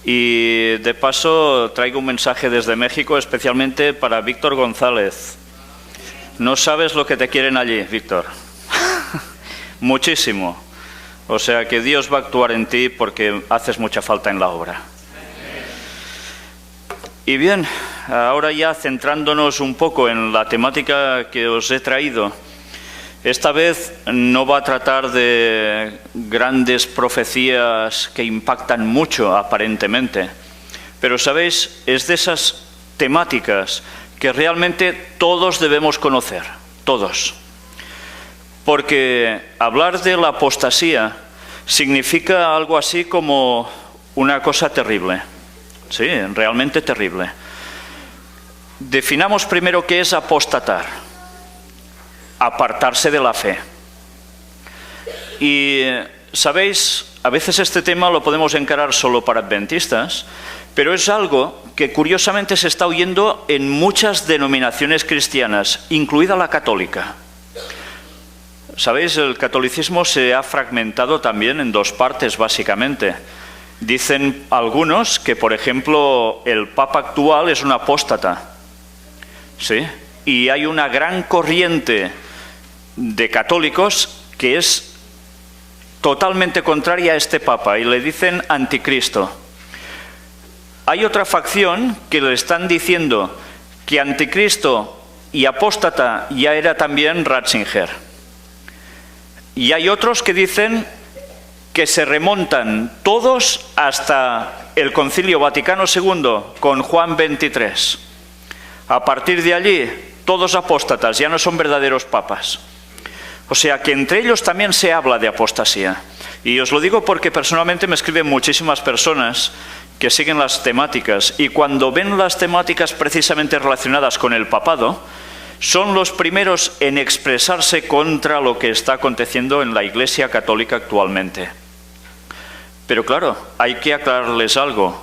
Y de paso traigo un mensaje desde México especialmente para Víctor González. No sabes lo que te quieren allí, Víctor. Muchísimo. O sea que Dios va a actuar en ti porque haces mucha falta en la obra. Y bien, ahora ya centrándonos un poco en la temática que os he traído, esta vez no va a tratar de grandes profecías que impactan mucho aparentemente, pero sabéis, es de esas temáticas que realmente todos debemos conocer, todos. Porque hablar de la apostasía significa algo así como una cosa terrible. Sí, realmente terrible. Definamos primero qué es apostatar. Apartarse de la fe. Y, ¿sabéis? A veces este tema lo podemos encarar solo para adventistas, pero es algo que curiosamente se está oyendo en muchas denominaciones cristianas, incluida la católica. ¿Sabéis? El catolicismo se ha fragmentado también en dos partes, básicamente. Dicen algunos que, por ejemplo, el Papa actual es un apóstata. ¿Sí? Y hay una gran corriente de católicos que es totalmente contraria a este Papa y le dicen anticristo. Hay otra facción que le están diciendo que anticristo y apóstata ya era también Ratzinger. Y hay otros que dicen que se remontan todos hasta el Concilio Vaticano II con Juan XXIII. A partir de allí, todos apóstatas, ya no son verdaderos papas. O sea que entre ellos también se habla de apostasía. Y os lo digo porque personalmente me escriben muchísimas personas que siguen las temáticas y cuando ven las temáticas precisamente relacionadas con el papado, son los primeros en expresarse contra lo que está aconteciendo en la Iglesia Católica actualmente. Pero claro, hay que aclararles algo.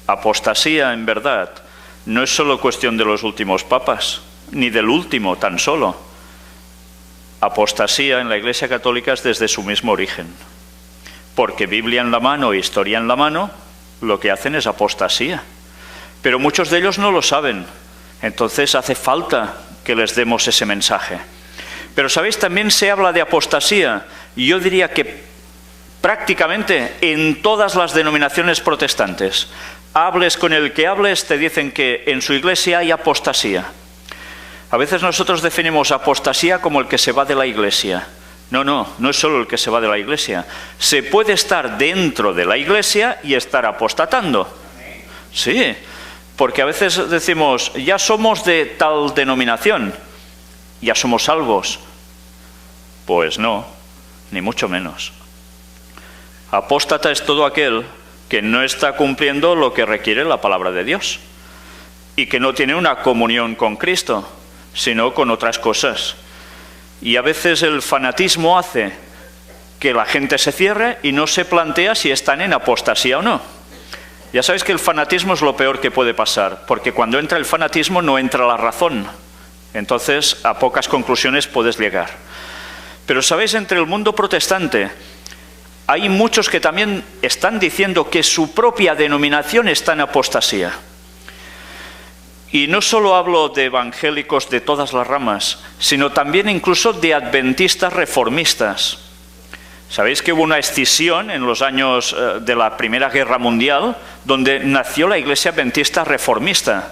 Apostasía, en verdad, no es solo cuestión de los últimos papas, ni del último tan solo. Apostasía en la Iglesia Católica es desde su mismo origen. Porque Biblia en la mano, historia en la mano, lo que hacen es apostasía. Pero muchos de ellos no lo saben. Entonces hace falta que les demos ese mensaje. Pero sabéis, también se habla de apostasía, y yo diría que prácticamente en todas las denominaciones protestantes. Hables con el que hables, te dicen que en su iglesia hay apostasía. A veces nosotros definimos apostasía como el que se va de la iglesia. No es solo el que se va de la iglesia. Se puede estar dentro de la iglesia y estar apostatando. Sí, porque a veces decimos, ya somos de tal denominación, ya somos salvos. Pues no, ni mucho menos. Apóstata es todo aquel que no está cumpliendo lo que requiere la palabra de Dios y que no tiene una comunión con Cristo, sino con otras cosas. Y a veces el fanatismo hace que la gente se cierre y no se plantea si están en apostasía o no. Ya sabéis que el fanatismo es lo peor que puede pasar, porque cuando entra el fanatismo no entra la razón. Entonces a pocas conclusiones puedes llegar. Pero sabéis, entre el mundo protestante hay muchos que también están diciendo que su propia denominación está en apostasía. Y no solo hablo de evangélicos de todas las ramas, sino también incluso de adventistas reformistas. Sabéis que hubo una escisión en los años de la Primera Guerra Mundial, donde nació la Iglesia Adventista Reformista.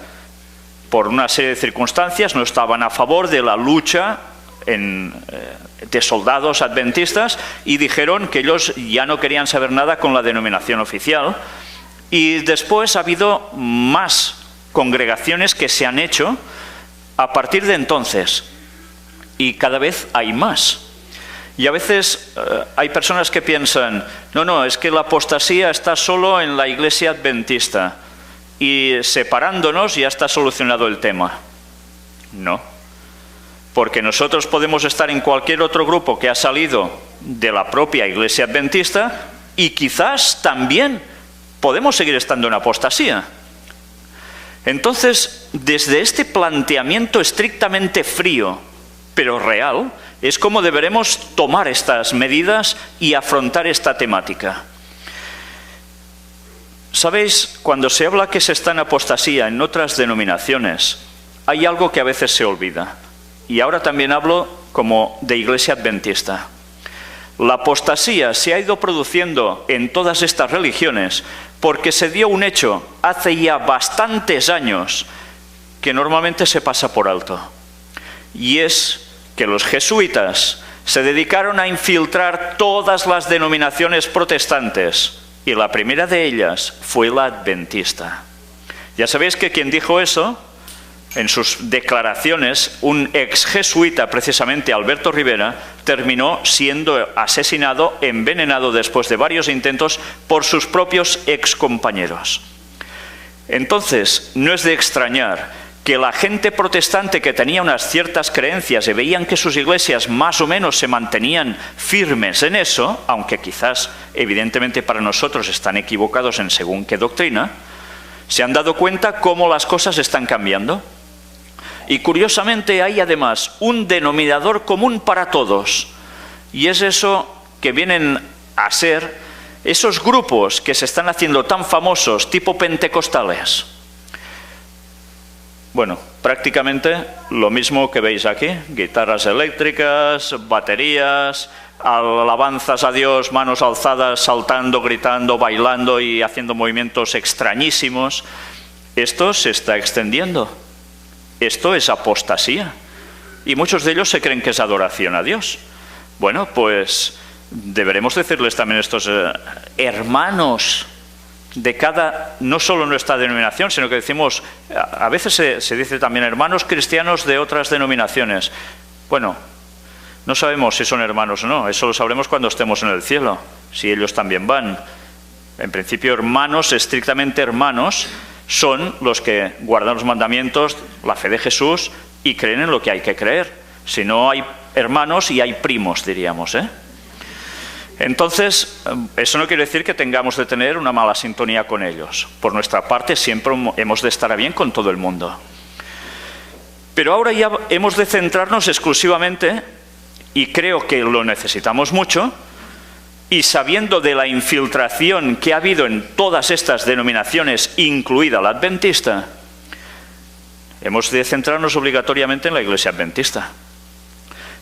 Por una serie de circunstancias no estaban a favor de la lucha de soldados adventistas y dijeron que ellos ya no querían saber nada con la denominación oficial. Y después ha habido más congregaciones que se han hecho a partir de entonces y cada vez hay más. Y a veces hay personas que piensan, no, es que la apostasía está solo en la iglesia adventista y separándonos ya está solucionado el tema. No, porque nosotros podemos estar en cualquier otro grupo que ha salido de la propia iglesia adventista y quizás también podemos seguir estando en apostasía. Entonces, desde este planteamiento estrictamente frío, pero real, es como deberemos tomar estas medidas y afrontar esta temática. ¿Sabéis? Cuando se habla que se está en apostasía en otras denominaciones, hay algo que a veces se olvida. Y ahora también hablo como de Iglesia Adventista. La apostasía se ha ido produciendo en todas estas religiones porque se dio un hecho hace ya bastantes años que normalmente se pasa por alto. Y es que los jesuitas se dedicaron a infiltrar todas las denominaciones protestantes. Y la primera de ellas fue la adventista. Ya sabéis que quien dijo eso, en sus declaraciones, un ex jesuita, precisamente Alberto Rivera, terminó siendo asesinado, envenenado después de varios intentos por sus propios ex compañeros. Entonces, no es de extrañar que la gente protestante que tenía unas ciertas creencias y veían que sus iglesias más o menos se mantenían firmes en eso, aunque quizás evidentemente para nosotros están equivocados en según qué doctrina, se han dado cuenta cómo las cosas están cambiando. Y curiosamente hay además un denominador común para todos, y es eso que vienen a ser esos grupos que se están haciendo tan famosos, tipo pentecostales. Bueno, prácticamente lo mismo que veis aquí: guitarras eléctricas, baterías, alabanzas a Dios, manos alzadas, saltando, gritando, bailando y haciendo movimientos extrañísimos. Esto se está extendiendo. Esto es apostasía. Y muchos de ellos se creen que es adoración a Dios. Bueno, pues deberemos decirles también a estos hermanos de cada, no solo nuestra denominación, sino que decimos, a veces se dice también hermanos cristianos de otras denominaciones. Bueno, no sabemos si son hermanos o no, eso lo sabremos cuando estemos en el cielo, si ellos también van. En principio, hermanos, estrictamente hermanos, son los que guardan los mandamientos, la fe de Jesús y creen en lo que hay que creer. Si no, hay hermanos y hay primos, diríamos, ¿eh? Entonces, eso no quiere decir que tengamos de tener una mala sintonía con ellos. Por nuestra parte, siempre hemos de estar a bien con todo el mundo. Pero ahora ya hemos de centrarnos exclusivamente, y creo que lo necesitamos mucho, y sabiendo de la infiltración que ha habido en todas estas denominaciones, incluida la adventista, hemos de centrarnos obligatoriamente en la Iglesia Adventista.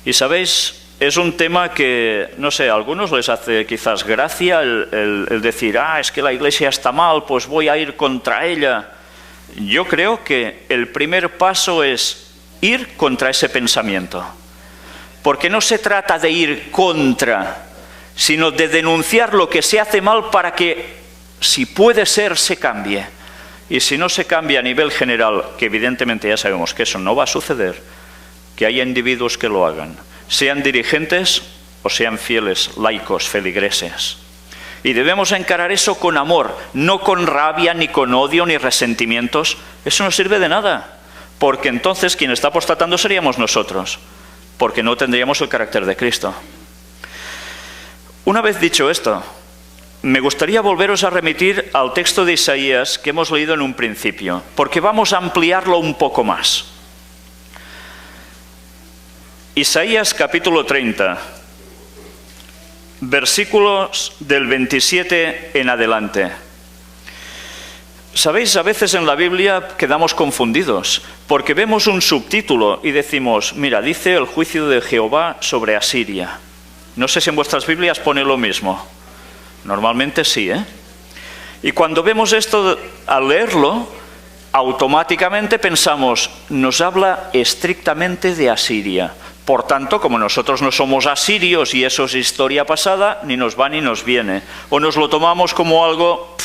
Y sabéis, es un tema que, no sé, a algunos les hace quizás gracia el decir, es que la Iglesia está mal, pues voy a ir contra ella. Yo creo que el primer paso es ir contra ese pensamiento. Porque no se trata de ir contra, sino de denunciar lo que se hace mal para que, si puede ser, se cambie. Y si no se cambia a nivel general, que evidentemente ya sabemos que eso no va a suceder, que haya individuos que lo hagan, sean dirigentes o sean fieles laicos, feligreses. Y debemos encarar eso con amor, no con rabia, ni con odio, ni resentimientos. Eso no sirve de nada, porque entonces quien está apostatando seríamos nosotros, porque no tendríamos el carácter de Cristo. Una vez dicho esto, me gustaría volveros a remitir al texto de Isaías que hemos leído en un principio, porque vamos a ampliarlo un poco más. Isaías capítulo 30, versículos del 27 en adelante. Sabéis, a veces en la Biblia quedamos confundidos, porque vemos un subtítulo y decimos, mira, dice el juicio de Jehová sobre Asiria. No sé si en vuestras Biblias pone lo mismo. Normalmente sí, ¿eh? Y cuando vemos esto, al leerlo, automáticamente pensamos, nos habla estrictamente de Asiria. Por tanto, como nosotros no somos asirios y eso es historia pasada, ni nos va ni nos viene. O nos lo tomamos como algo,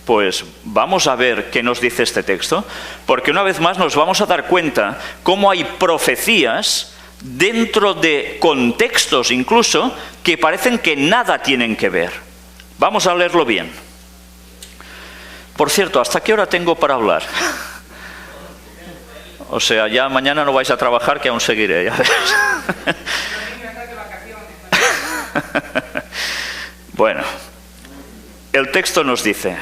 pues vamos a ver qué nos dice este texto, porque una vez más nos vamos a dar cuenta cómo hay profecías dentro de contextos incluso que parecen que nada tienen que ver. Vamos a leerlo bien. Por cierto, ¿hasta qué hora tengo para hablar? O sea, ya mañana no vais a trabajar, que aún seguiré, ya ves. Bueno, el texto nos dice,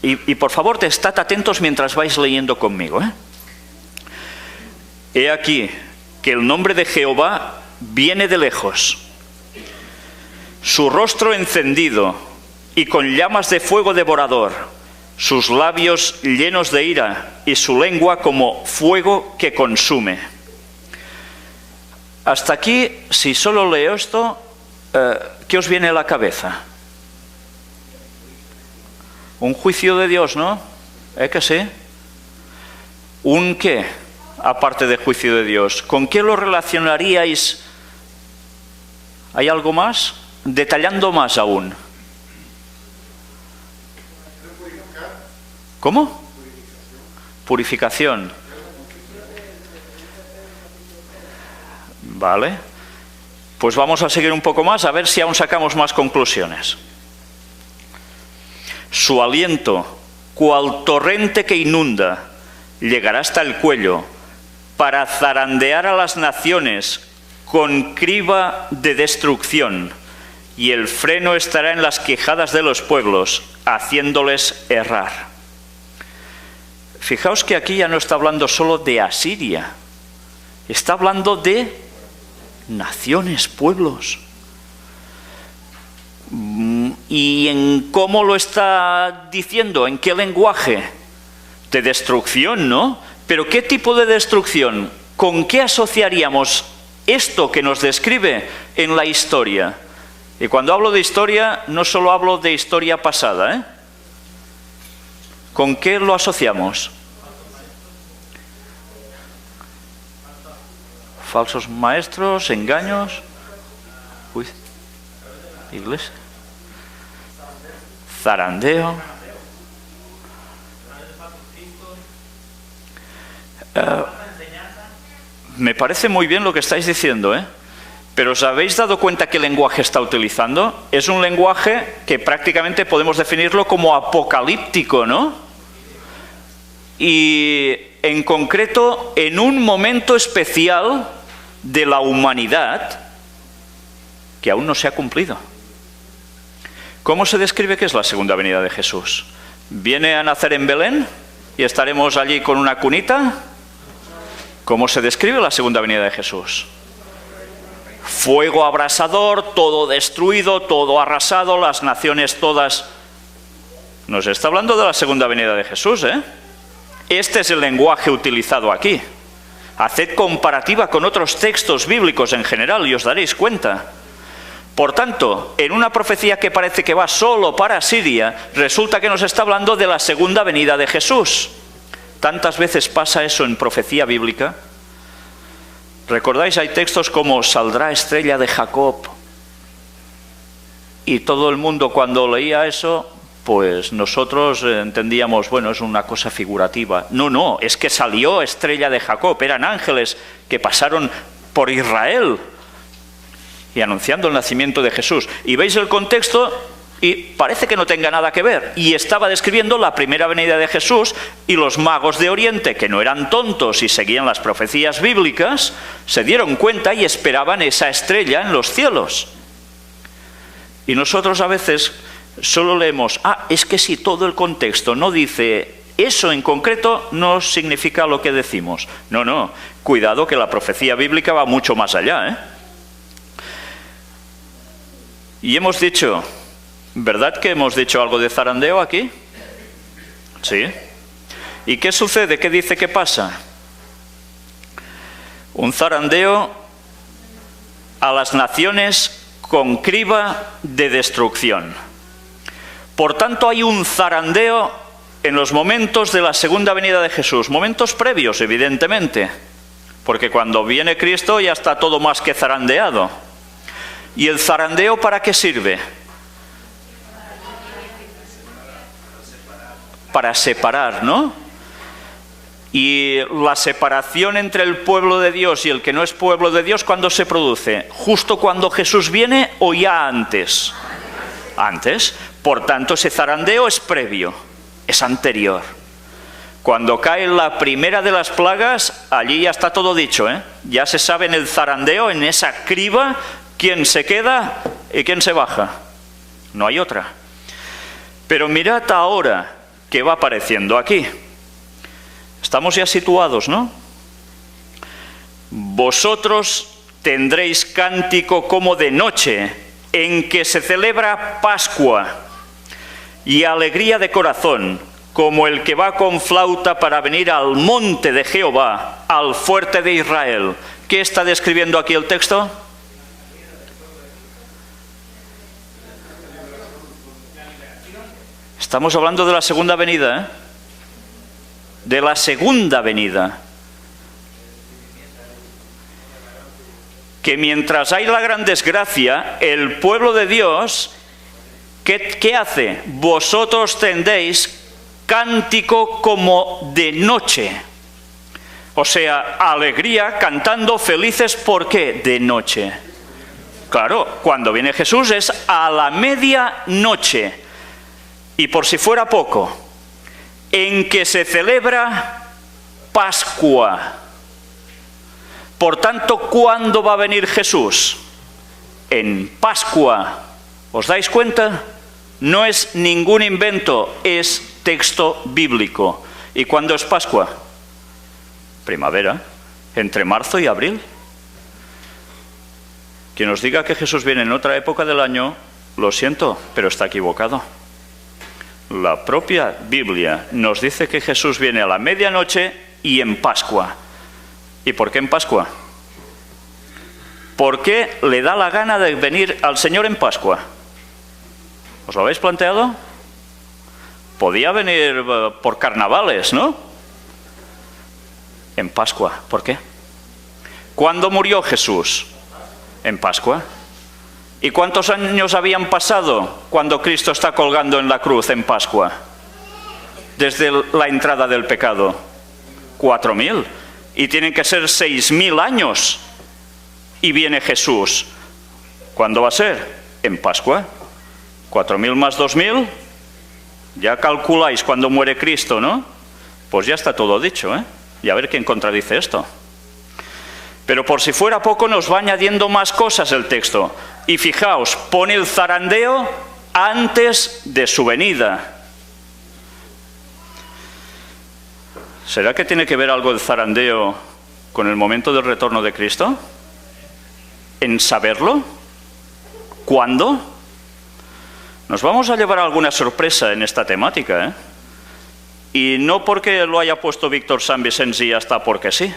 y por favor estad atentos mientras vais leyendo conmigo, ¿eh? He aquí que el nombre de Jehová viene de lejos, su rostro encendido y con llamas de fuego devorador, sus labios llenos de ira y su lengua como fuego que consume. Hasta aquí, si solo leo esto, ¿qué os viene a la cabeza? Un juicio de Dios, ¿no? ¿Que sí? ¿Un qué? Aparte de juicio de Dios. ¿Con qué lo relacionaríais? ¿Hay algo más? Detallando más aún. ¿Cómo? Purificación. Vale. Pues vamos a seguir un poco más, a ver si aún sacamos más conclusiones. Su aliento, cual torrente que inunda, llegará hasta el cuello, para zarandear a las naciones con criba de destrucción, y el freno estará en las quijadas de los pueblos, haciéndoles errar. Fijaos que aquí ya no está hablando solo de Asiria, está hablando de naciones, pueblos. ¿Y en cómo lo está diciendo? ¿En qué lenguaje? De destrucción, ¿no? Pero ¿qué tipo de destrucción? ¿Con qué asociaríamos esto que nos describe en la historia? Y cuando hablo de historia, no solo hablo de historia pasada, ¿eh? ¿Con qué lo asociamos? Falsos maestros, engaños, iglesia, zarandeo. Me parece muy bien lo que estáis diciendo, ¿eh? Pero ¿os habéis dado cuenta qué lenguaje está utilizando? Es un lenguaje que prácticamente podemos definirlo como apocalíptico, ¿no? Y en concreto, en un momento especial de la humanidad que aún no se ha cumplido. ¿Cómo se describe que es la segunda venida de Jesús? ¿Viene a nacer en Belén y estaremos allí con una cunita? ¿Cómo se describe la segunda venida de Jesús? Fuego abrasador, todo destruido, todo arrasado, las naciones todas. Nos está hablando de la segunda venida de Jesús, ¿eh? Este es el lenguaje utilizado aquí. Haced comparativa con otros textos bíblicos en general y os daréis cuenta. Por tanto, en una profecía que parece que va solo para Siria, resulta que nos está hablando de la segunda venida de Jesús. ¿Tantas veces pasa eso en profecía bíblica? ¿Recordáis? Hay textos como saldrá estrella de Jacob. Y todo el mundo cuando leía eso, pues nosotros entendíamos, bueno, es una cosa figurativa. No, no, es que salió estrella de Jacob, eran ángeles que pasaron por Israel y anunciando el nacimiento de Jesús. Y veis el contexto y parece que no tenga nada que ver. Y estaba describiendo la primera venida de Jesús y los magos de Oriente, que no eran tontos y seguían las profecías bíblicas, se dieron cuenta y esperaban esa estrella en los cielos. Y nosotros a veces solo leemos, es que si todo el contexto no dice eso en concreto, no significa lo que decimos. No, no, cuidado que la profecía bíblica va mucho más allá, ¿eh? Y hemos dicho, ¿verdad que hemos dicho algo de zarandeo aquí? Sí. ¿Y qué sucede? ¿Qué dice que pasa? Un zarandeo a las naciones con criba de destrucción. Por tanto, hay un zarandeo en los momentos de la segunda venida de Jesús, momentos previos, evidentemente, porque cuando viene Cristo ya está todo más que zarandeado. ¿Y el zarandeo para qué sirve? Para separar, ¿no? Y la separación entre el pueblo de Dios y el que no es pueblo de Dios, ¿cuándo se produce? ¿Justo cuando Jesús viene o ya antes? Antes. Por tanto, ese zarandeo es previo, es anterior. Cuando cae la primera de las plagas, allí ya está todo dicho, ¿eh? Ya se sabe en el zarandeo, en esa criba, quién se queda y quién se baja. No hay otra. Pero mirad ahora qué va apareciendo aquí. Estamos ya situados, ¿no? Vosotros tendréis cántico como de noche, en que se celebra Pascua. y alegría de corazón, como el que va con flauta para venir al monte de Jehová, al fuerte de Israel. ¿Qué está describiendo aquí el texto? Estamos hablando de la segunda venida, ¿eh? De la segunda venida. Que mientras hay la gran desgracia, el pueblo de Dios, ¿qué hace? Vosotros tendréis cántico como de noche. O sea, alegría, cantando felices, ¿por qué? De noche. Claro, cuando viene Jesús es a la medianoche. Y por si fuera poco, en que se celebra Pascua. Por tanto, ¿cuándo va a venir Jesús? En Pascua. ¿Os dais cuenta? No es ningún invento, es texto bíblico. ¿Y cuándo es Pascua? Primavera, entre marzo y abril. Quien os diga que Jesús viene en otra época del año, lo siento, pero está equivocado. La propia Biblia nos dice que Jesús viene a la medianoche y en Pascua. ¿Y por qué en Pascua? ¿Por qué le da la gana de venir al Señor en Pascua? ¿Os lo habéis planteado? Podía venir por carnavales, ¿no? En Pascua. ¿Por qué? ¿Cuándo murió Jesús? En Pascua. ¿Y cuántos años habían pasado cuando Cristo está colgando en la cruz en Pascua? Desde la entrada del pecado. 4.000. Y tienen que ser 6.000 años. Y viene Jesús. ¿Cuándo va a ser? En Pascua. 4.000 más 2.000. Ya calculáis cuándo muere Cristo, ¿no? Pues ya está todo dicho, ¿eh? Y a ver quién contradice esto. Pero por si fuera poco nos va añadiendo más cosas el texto. Y fijaos, pone el zarandeo antes de su venida. ¿Será que tiene que ver algo el zarandeo con el momento del retorno de Cristo? ¿En saberlo? ¿Cuándo? Nos vamos a llevar alguna sorpresa en esta temática, ¿eh? Y no porque lo haya puesto Víctor San Vicens y ya está porque sí,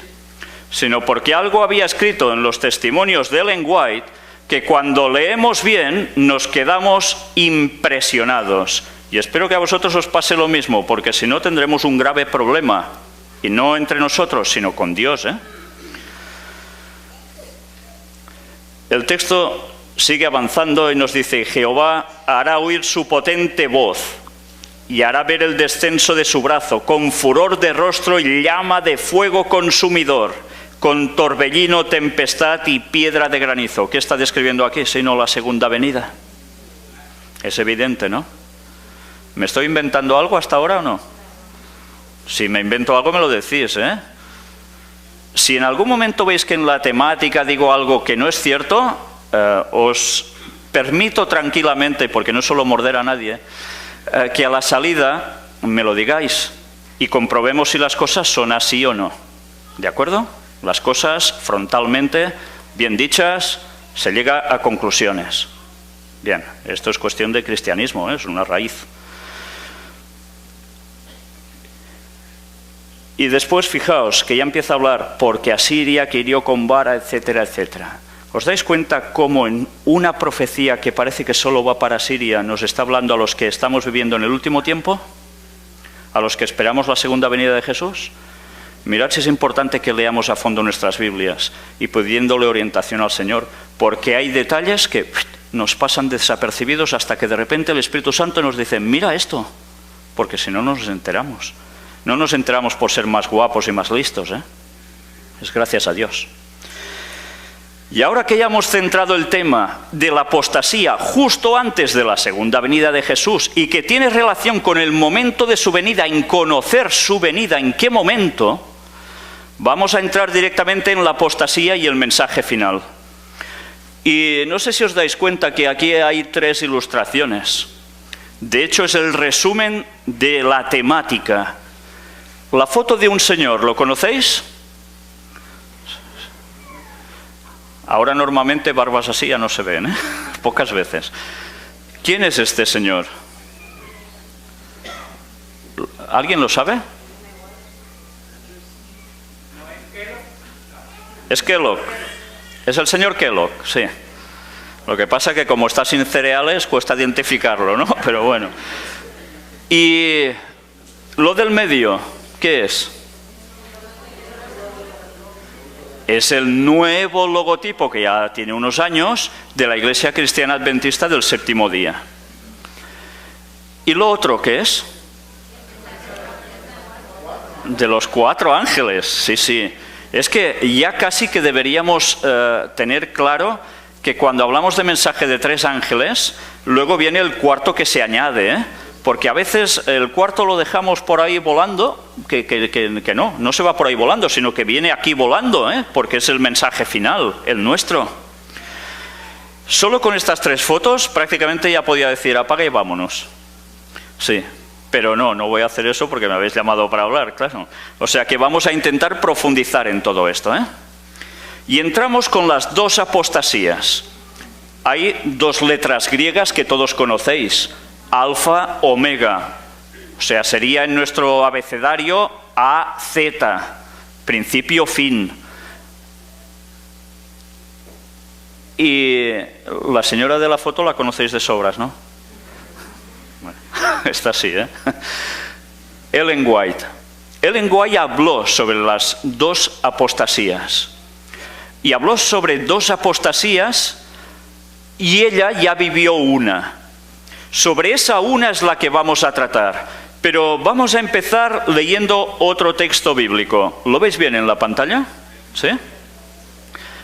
sino porque algo había escrito en los testimonios de Ellen White que cuando leemos bien nos quedamos impresionados. Y espero que a vosotros os pase lo mismo, porque si no tendremos un grave problema, y no entre nosotros, sino con Dios, ¿eh? El texto sigue avanzando y nos dice: Jehová hará oír su potente voz y hará ver el descenso de su brazo, con furor de rostro y llama de fuego consumidor, con torbellino, tempestad y piedra de granizo. ¿Qué está describiendo aquí? Sino la segunda venida. Es evidente, ¿no? ¿Me estoy inventando algo hasta ahora o no? Si me invento algo me lo decís, ¿eh? Si en algún momento veis que en la temática digo algo que no es cierto, os permito tranquilamente, porque no suelo morder a nadie, que a la salida me lo digáis y comprobemos si las cosas son así o no. ¿De acuerdo? Las cosas frontalmente, bien dichas, se llega a conclusiones. Bien, esto es cuestión de cristianismo, ¿eh? Es una raíz. Y después, fijaos, que ya empieza a hablar, porque Asiria que hirió con vara, etcétera, etcétera. ¿Os dais cuenta cómo en una profecía que parece que solo va para Siria nos está hablando a los que estamos viviendo en el último tiempo? ¿A los que esperamos la segunda venida de Jesús? Mirad si es importante que leamos a fondo nuestras Biblias y pidiéndole orientación al Señor, porque hay detalles que nos pasan desapercibidos hasta que de repente el Espíritu Santo nos dice: mira esto, porque si no nos enteramos. No nos enteramos por ser más guapos y más listos, ¿eh? Es gracias a Dios. Y ahora que ya hemos centrado el tema de la apostasía justo antes de la segunda venida de Jesús y que tiene relación con el momento de su venida, en conocer su venida, en qué momento, vamos a entrar directamente en la apostasía y el mensaje final. Y no sé si os dais cuenta que aquí hay 3 ilustraciones. De hecho, es el resumen de la temática. La foto de un señor, ¿lo conocéis? Ahora normalmente barbas así ya no se ven, ¿eh? Pocas veces. ¿Quién es este señor? ¿Alguien lo sabe? Es Kellogg. Es el señor Kellogg, sí. Lo que pasa es que como está sin cereales cuesta identificarlo, ¿no? Pero bueno. Y lo del medio, ¿qué es? Es el nuevo logotipo, que ya tiene unos años, de la Iglesia Cristiana Adventista del Séptimo Día. ¿Y lo otro qué es? De los 4 ángeles, sí, sí. Es que ya casi que deberíamos tener claro que cuando hablamos de mensaje de 3 ángeles, luego viene el cuarto que se añade, ¿eh? Porque a veces el cuarto lo dejamos por ahí volando, que no se va por ahí volando, sino que viene aquí volando, ¿eh? Porque es el mensaje final, el nuestro. Solo con estas 3 fotos prácticamente ya podía decir apaga y vámonos. Sí, pero no voy a hacer eso porque me habéis llamado para hablar, claro. O sea que vamos a intentar profundizar en todo esto, ¿eh? Y entramos con las 2 apostasías. Hay 2 letras griegas que todos conocéis. Alfa, omega, o sea, sería en nuestro abecedario A, Z, principio, fin. Y la señora de la foto la conocéis de sobras, ¿no? Bueno, esta sí, ¿eh? Ellen White. Ellen White habló sobre las 2 apostasías. Y habló sobre 2 apostasías y ella ya vivió una. Sobre esa una es la que vamos a tratar, pero vamos a empezar leyendo otro texto bíblico. ¿Lo veis bien en la pantalla? ¿Sí?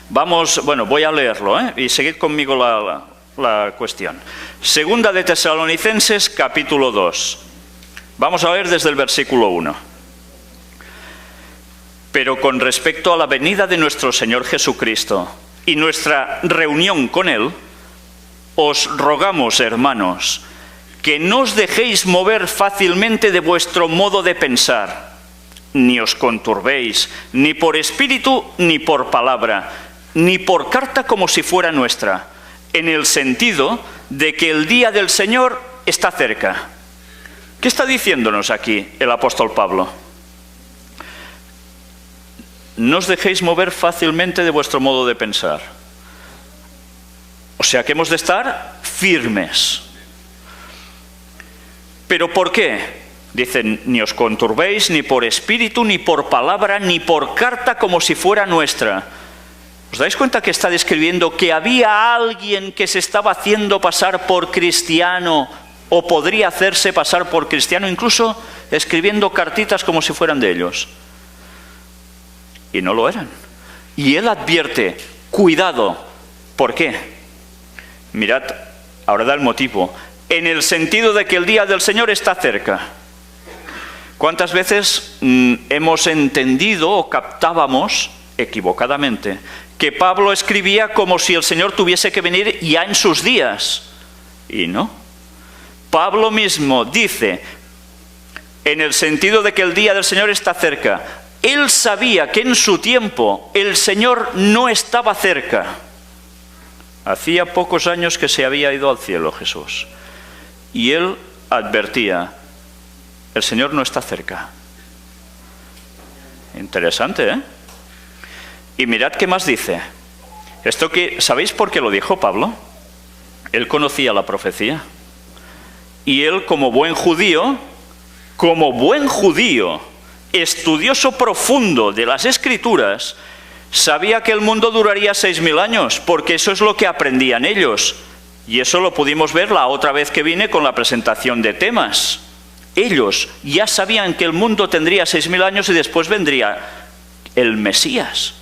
Vamos, bueno, voy a leerlo, ¿eh? Y seguid conmigo la cuestión. Segunda de Tesalonicenses, capítulo 2. Vamos a leer desde el versículo 1. Pero con respecto a la venida de nuestro Señor Jesucristo y nuestra reunión con Él, os rogamos, hermanos, que no os dejéis mover fácilmente de vuestro modo de pensar, ni os conturbéis, ni por espíritu, ni por palabra, ni por carta como si fuera nuestra, en el sentido de que el día del Señor está cerca. ¿Qué está diciéndonos aquí el apóstol Pablo? No os dejéis mover fácilmente de vuestro modo de pensar. O sea que hemos de estar firmes. ¿Pero por qué? Dicen, ni os conturbéis, ni por espíritu, ni por palabra, ni por carta como si fuera nuestra. ¿Os dais cuenta que está describiendo que había alguien que se estaba haciendo pasar por cristiano o podría hacerse pasar por cristiano, incluso escribiendo cartitas como si fueran de ellos? Y no lo eran. Y él advierte, cuidado. ¿Por qué? Mirad, ahora da el motivo. En el sentido de que el día del Señor está cerca. ¿Cuántas veces hemos entendido o captábamos, equivocadamente, que Pablo escribía como si el Señor tuviese que venir ya en sus días? Y no. Pablo mismo dice, en el sentido de que el día del Señor está cerca. Él sabía que en su tiempo el Señor no estaba cerca. Hacía pocos años que se había ido al cielo Jesús. Y él advertía, el Señor no está cerca. Interesante, ¿eh? Y mirad qué más dice. Esto que, ¿sabéis por qué lo dijo Pablo? Él conocía la profecía. Y él como buen judío, estudioso profundo de las Escrituras, sabía que el mundo duraría 6.000 años, porque eso es lo que aprendían ellos. Y eso lo pudimos ver la otra vez que vine con la presentación de temas. Ellos ya sabían que el mundo tendría 6.000 años y después vendría el Mesías.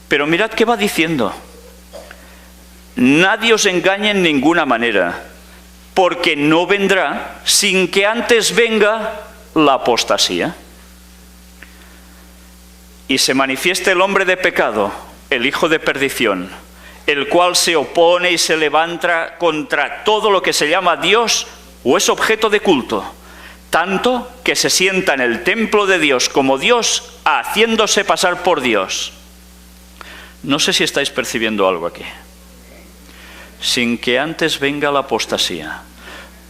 Pero mirad qué va diciendo. Nadie os engañe en ninguna manera, porque no vendrá sin que antes venga la apostasía. Y se manifieste el hombre de pecado, el hijo de perdición, el cual se opone y se levanta contra todo lo que se llama Dios o es objeto de culto, tanto que se sienta en el templo de Dios como Dios, haciéndose pasar por Dios. No sé si estáis percibiendo algo aquí. Sin que antes venga la apostasía.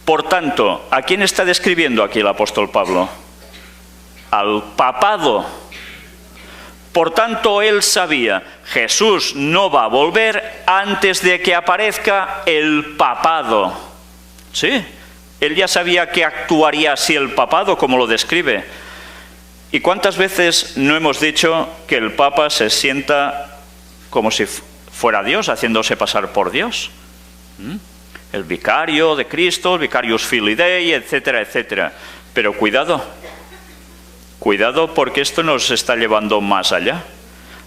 Por tanto, ¿a quién está describiendo aquí el apóstol Pablo? Al papado. Por tanto, él sabía, Jesús no va a volver antes de que aparezca el papado. Sí, él ya sabía que actuaría así el papado, como lo describe. ¿Y cuántas veces no hemos dicho que el Papa se sienta como si fuera Dios, haciéndose pasar por Dios? El vicario de Cristo, el vicarius filii Dei, etcétera, etcétera. Pero cuidado, cuidado, porque esto nos está llevando más allá.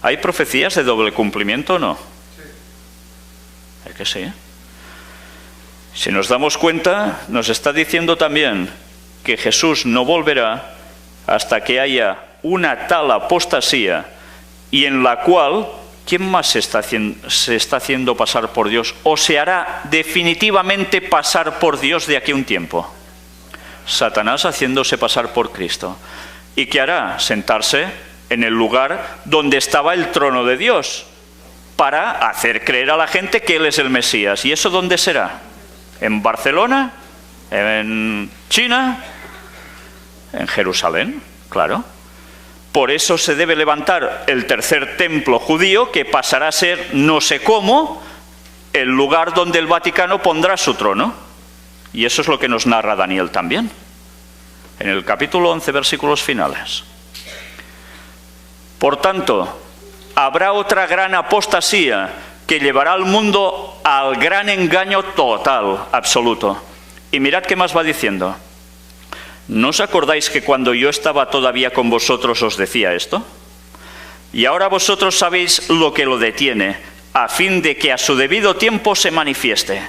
¿Hay profecías de doble cumplimiento o no? Sí. Es que sí. Si nos damos cuenta, nos está diciendo también que Jesús no volverá hasta que haya una tal apostasía y en la cual, ¿quién más se está haciendo pasar por Dios o se hará definitivamente pasar por Dios de aquí a un tiempo? Satanás haciéndose pasar por Cristo. ¿Y qué hará? Sentarse en el lugar donde estaba el trono de Dios para hacer creer a la gente que Él es el Mesías. ¿Y eso dónde será? ¿En Barcelona? ¿En China? En Jerusalén, claro. Por eso se debe levantar el tercer templo judío, que pasará a ser, no sé cómo, el lugar donde el Vaticano pondrá su trono. Y eso es lo que nos narra Daniel también, en el capítulo 11, versículos finales. Por tanto, habrá otra gran apostasía que llevará al mundo al gran engaño total, absoluto. Y mirad qué más va diciendo. ¿No os acordáis que cuando yo estaba todavía con vosotros os decía esto? Y ahora vosotros sabéis lo que lo detiene, a fin de que a su debido tiempo se manifieste,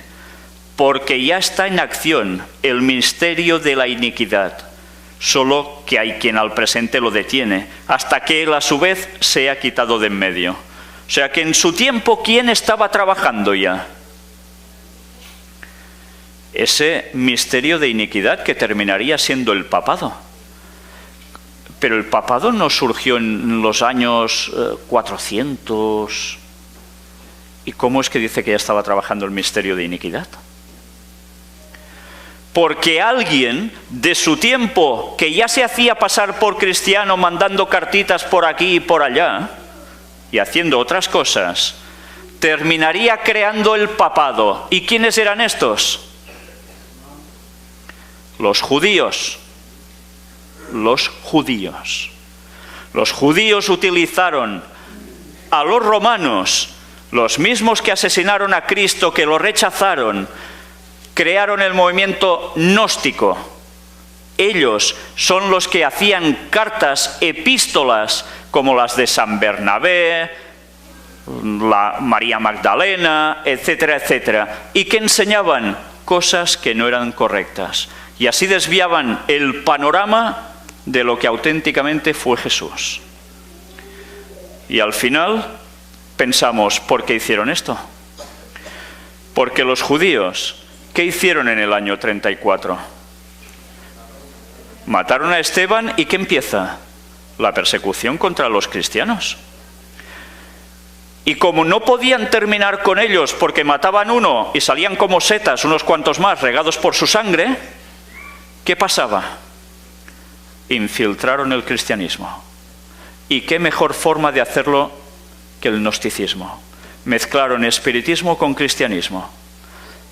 porque ya está en acción el misterio de la iniquidad, solo que hay quien al presente lo detiene, hasta que él a su vez sea quitado de en medio. O sea que en su tiempo, ¿quién estaba trabajando ya? Ese misterio de iniquidad que terminaría siendo el papado. Pero el papado no surgió en los años 400. ¿Y cómo es que dice que ya estaba trabajando el misterio de iniquidad? Porque alguien de su tiempo, que ya se hacía pasar por cristiano, mandando cartitas por aquí y por allá, y haciendo otras cosas, terminaría creando el papado. ¿Y quiénes eran estos? Los judíos. Los judíos. Los judíos utilizaron a los romanos, los mismos que asesinaron a Cristo, que lo rechazaron, crearon el movimiento gnóstico. Ellos son los que hacían cartas, epístolas, como las de San Bernabé, la María Magdalena, etcétera, etcétera, y que enseñaban cosas que no eran correctas. Y así desviaban el panorama de lo que auténticamente fue Jesús. Y al final pensamos, ¿por qué hicieron esto? Porque los judíos, ¿qué hicieron en el año 34? Mataron a Esteban y ¿qué empieza? La persecución contra los cristianos. Y como no podían terminar con ellos porque mataban uno y salían como setas unos cuantos más regados por su sangre, ¿qué pasaba? Infiltraron el cristianismo. ¿Y qué mejor forma de hacerlo que el gnosticismo? Mezclaron espiritismo con cristianismo.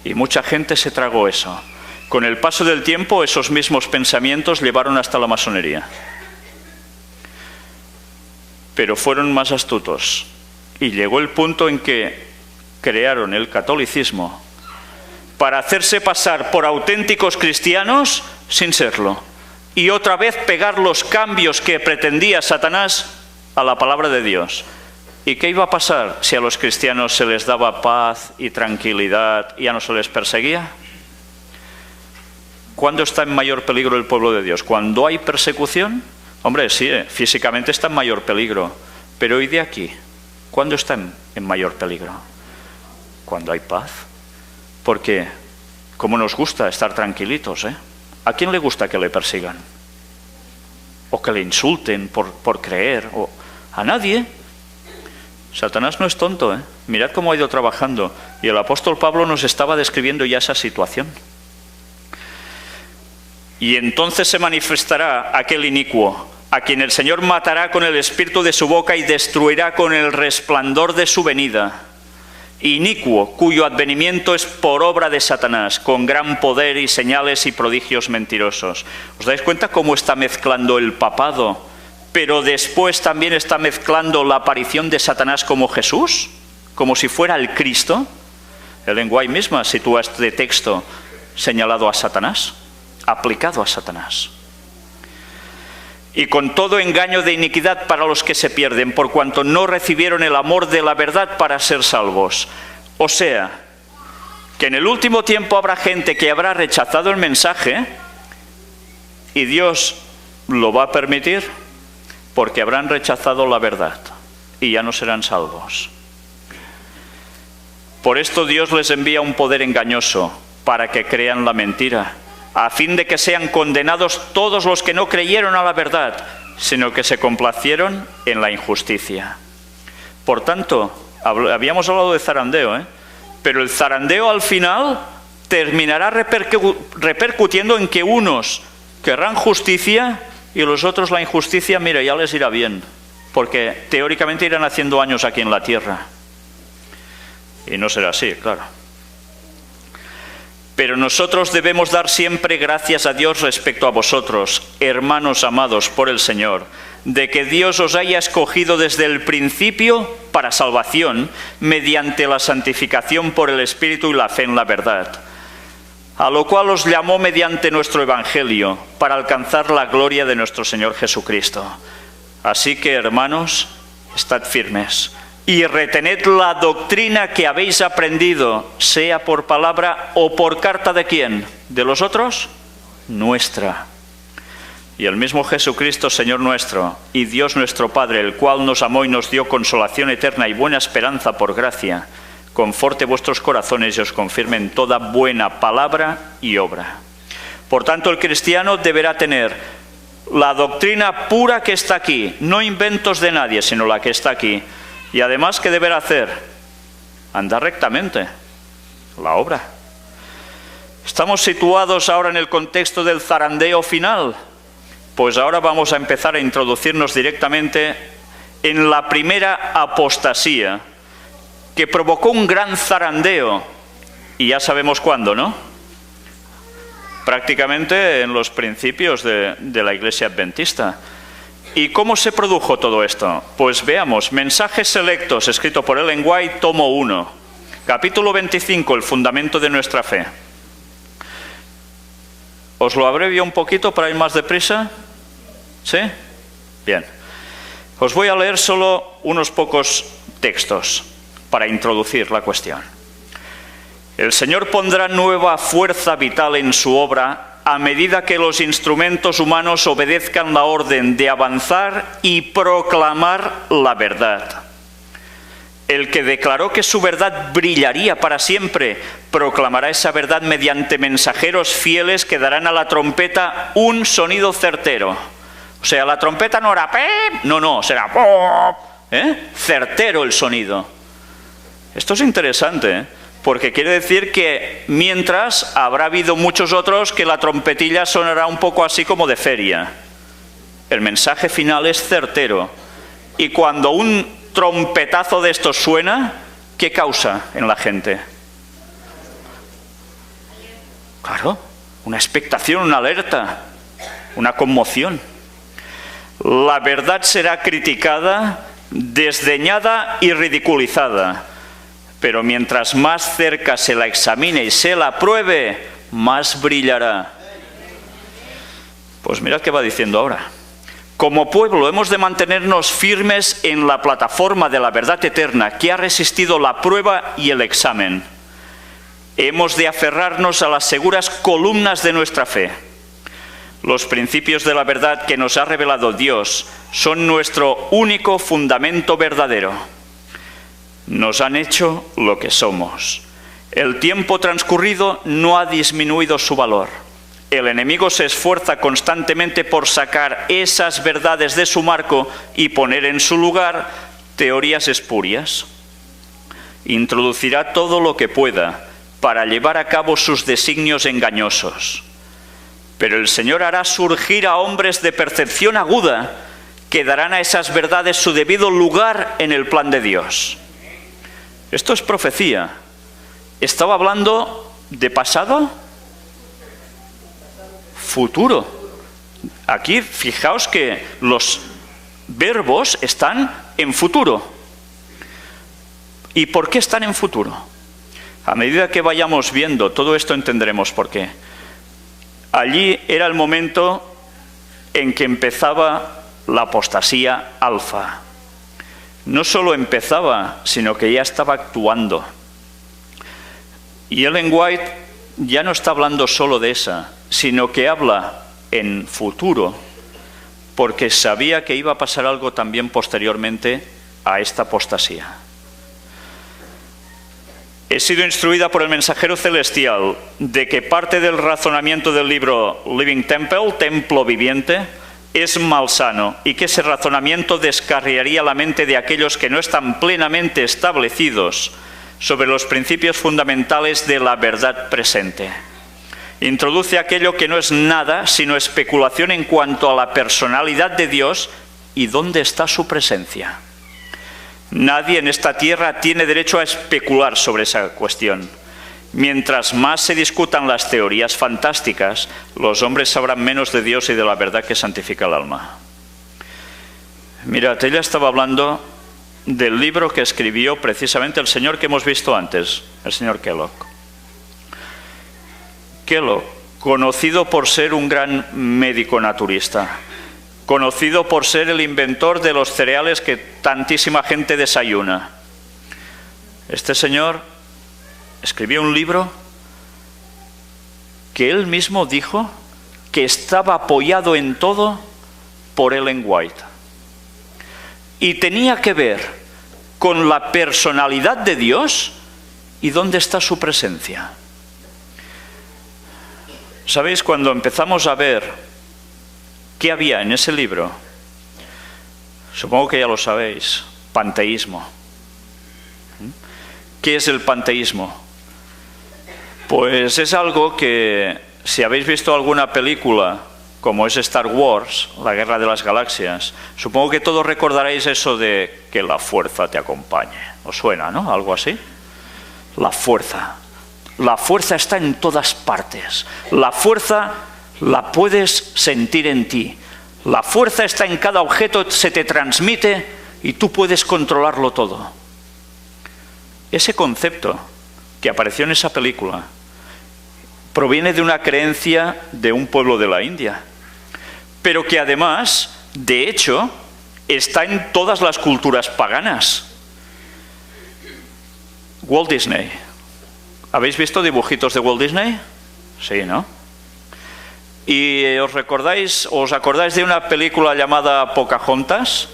Y mucha gente se tragó eso. Con el paso del tiempo, esos mismos pensamientos llevaron hasta la masonería. Pero fueron más astutos. Y llegó el punto en que crearon el catolicismo para hacerse pasar por auténticos cristianos sin serlo. Y otra vez pegar los cambios que pretendía Satanás a la palabra de Dios. ¿Y qué iba a pasar si a los cristianos se les daba paz y tranquilidad y ya no se les perseguía? ¿Cuándo está en mayor peligro el pueblo de Dios? ¿Cuando hay persecución? Hombre, sí, físicamente está en mayor peligro. Pero ¿y de aquí? ¿Cuándo está en mayor peligro? Cuando hay paz. Porque, como nos gusta estar tranquilitos, ¿eh? ¿A quién le gusta que le persigan? O que le insulten por creer. O a nadie. Satanás no es tonto, ¿eh? Mirad cómo ha ido trabajando. Y el apóstol Pablo nos estaba describiendo ya esa situación. Y entonces se manifestará aquel inicuo, a quien el Señor matará con el espíritu de su boca y destruirá con el resplandor de su venida. Inicuo, cuyo advenimiento es por obra de Satanás, con gran poder y señales y prodigios mentirosos. ¿Os dais cuenta cómo está mezclando el papado, pero después también está mezclando la aparición de Satanás como Jesús, como si fuera el Cristo? El lenguaje misma sitúa este texto señalado a Satanás, aplicado a Satanás. Y con todo engaño de iniquidad para los que se pierden, por cuanto no recibieron el amor de la verdad para ser salvos. O sea, que en el último tiempo habrá gente que habrá rechazado el mensaje, y Dios lo va a permitir porque habrán rechazado la verdad y ya no serán salvos. Por esto Dios les envía un poder engañoso para que crean la mentira, a fin de que sean condenados todos los que no creyeron a la verdad, sino que se complacieron en la injusticia. Por tanto, habíamos hablado de zarandeo, pero el zarandeo al final terminará repercutiendo en que unos querrán justicia y los otros la injusticia, mira, ya les irá bien, porque teóricamente irán haciendo años aquí en la tierra. Y no será así, claro. Pero nosotros debemos dar siempre gracias a Dios respecto a vosotros, hermanos amados por el Señor, de que Dios os haya escogido desde el principio para salvación, mediante la santificación por el Espíritu y la fe en la verdad, a lo cual os llamó mediante nuestro Evangelio, para alcanzar la gloria de nuestro Señor Jesucristo. Así que, hermanos, estad firmes y retened la doctrina que habéis aprendido, sea por palabra o por carta de ¿quién? ¿De los otros? Nuestra. Y el mismo Jesucristo, Señor nuestro, y Dios nuestro Padre, el cual nos amó y nos dio consolación eterna y buena esperanza por gracia, conforte vuestros corazones y os confirme en toda buena palabra y obra. Por tanto, el cristiano deberá tener la doctrina pura que está aquí, no inventos de nadie, sino la que está aquí. Y además, ¿qué deberá hacer? Andar rectamente, la obra. ¿Estamos situados ahora en el contexto del zarandeo final? Pues ahora vamos a empezar a introducirnos directamente en la primera apostasía, que provocó un gran zarandeo, y ya sabemos cuándo, ¿no? Prácticamente en los principios de la Iglesia Adventista. ¿Y cómo se produjo todo esto? Pues veamos, Mensajes Selectos, escrito por Ellen White, tomo 1, capítulo 25, el fundamento de nuestra fe. ¿Os lo abrevio un poquito para ir más deprisa? ¿Sí? Bien. Os voy a leer solo unos pocos textos para introducir la cuestión. El Señor pondrá nueva fuerza vital en su obra a medida que los instrumentos humanos obedezcan la orden de avanzar y proclamar la verdad. El que declaró que su verdad brillaría para siempre, proclamará esa verdad mediante mensajeros fieles que darán a la trompeta un sonido certero. O sea, la trompeta no era pep, no, será pop, certero el sonido. Esto es interesante, porque quiere decir que mientras habrá habido muchos otros que la trompetilla sonará un poco así como de feria. El mensaje final es certero. Y cuando un trompetazo de estos suena, ¿qué causa en la gente? Claro, una expectación, una alerta, una conmoción. La verdad será criticada, desdeñada y ridiculizada. Pero mientras más cerca se la examine y se la pruebe, más brillará. Pues mirad qué va diciendo ahora. Como pueblo hemos de mantenernos firmes en la plataforma de la verdad eterna que ha resistido la prueba y el examen. Hemos de aferrarnos a las seguras columnas de nuestra fe. Los principios de la verdad que nos ha revelado Dios son nuestro único fundamento verdadero. Nos han hecho lo que somos. El tiempo transcurrido no ha disminuido su valor. El enemigo se esfuerza constantemente por sacar esas verdades de su marco y poner en su lugar teorías espurias. Introducirá todo lo que pueda para llevar a cabo sus designios engañosos. Pero el Señor hará surgir a hombres de percepción aguda que darán a esas verdades su debido lugar en el plan de Dios. Esto es profecía. ¿Estaba hablando de pasado? Futuro. Aquí fijaos que los verbos están en futuro. ¿Y por qué están en futuro? A medida que vayamos viendo todo esto entenderemos por qué. Allí era el momento en que empezaba la apostasía alfa. No solo empezaba, sino que ya estaba actuando. Y Ellen White ya no está hablando solo de esa, sino que habla en futuro, porque sabía que iba a pasar algo también posteriormente a esta apostasía. He sido instruida por el mensajero celestial de que parte del razonamiento del libro Living Temple, Templo Viviente, es malsano y que ese razonamiento descarriaría la mente de aquellos que no están plenamente establecidos sobre los principios fundamentales de la verdad presente. Introduce aquello que no es nada sino especulación en cuanto a la personalidad de Dios y dónde está su presencia. Nadie en esta tierra tiene derecho a especular sobre esa cuestión. Mientras más se discutan las teorías fantásticas, los hombres sabrán menos de Dios y de la verdad que santifica el alma. Mirad, ella estaba hablando del libro que escribió precisamente el señor que hemos visto antes, el señor Kellogg. Kellogg, conocido por ser un gran médico naturista, conocido por ser el inventor de los cereales que tantísima gente desayuna. Este señor escribió un libro que él mismo dijo que estaba apoyado en todo por Ellen White. Y tenía que ver con la personalidad de Dios y dónde está su presencia. ¿Sabéis? Cuando empezamos a ver qué había en ese libro, supongo que ya lo sabéis, panteísmo. ¿Qué es el panteísmo? Pues es algo que, si habéis visto alguna película, como es Star Wars, la Guerra de las Galaxias, supongo que todos recordaréis eso de que la fuerza te acompañe. ¿Os suena, no? Algo así. La fuerza. La fuerza está en todas partes. La fuerza la puedes sentir en ti. La fuerza está en cada objeto, se te transmite y tú puedes controlarlo todo. Ese concepto que apareció en esa película proviene de una creencia de un pueblo de la India, pero que además, de hecho, está en todas las culturas paganas. Walt Disney. ¿Habéis visto dibujitos de Walt Disney? Sí, ¿no? ¿Y os acordáis de una película llamada Pocahontas?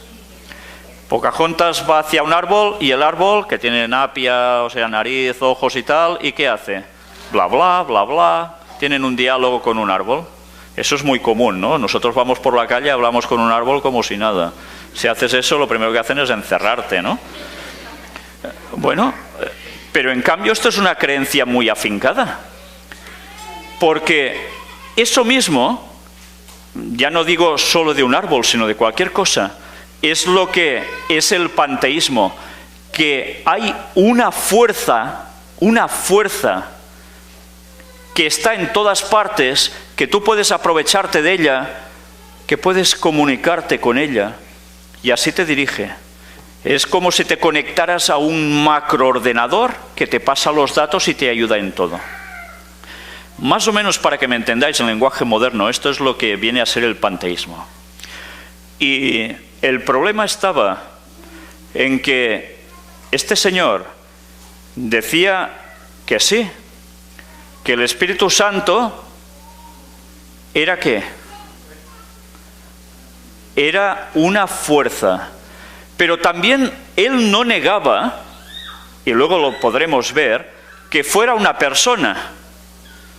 Pocahontas va hacia un árbol y el árbol, que tiene napia, o sea, nariz, ojos y tal, ¿y qué hace? Bla, bla, bla, bla. Tienen un diálogo con un árbol. Eso es muy común, ¿no? Nosotros vamos por la calle y hablamos con un árbol como si nada. Si haces eso, lo primero que hacen es encerrarte, ¿no? Bueno, pero en cambio esto es una creencia muy afincada. Porque eso mismo, ya no digo solo de un árbol, sino de cualquier cosa, es lo que es el panteísmo, que hay una fuerza que está en todas partes, que tú puedes aprovecharte de ella, que puedes comunicarte con ella, y así te dirige. Es como si te conectaras a un macroordenador que te pasa los datos y te ayuda en todo. Más o menos para que me entendáis en lenguaje moderno, esto es lo que viene a ser el panteísmo. Y el problema estaba en que este señor decía que sí, que el Espíritu Santo era ¿qué? Era una fuerza. Pero también él no negaba, y luego lo podremos ver, que fuera una persona.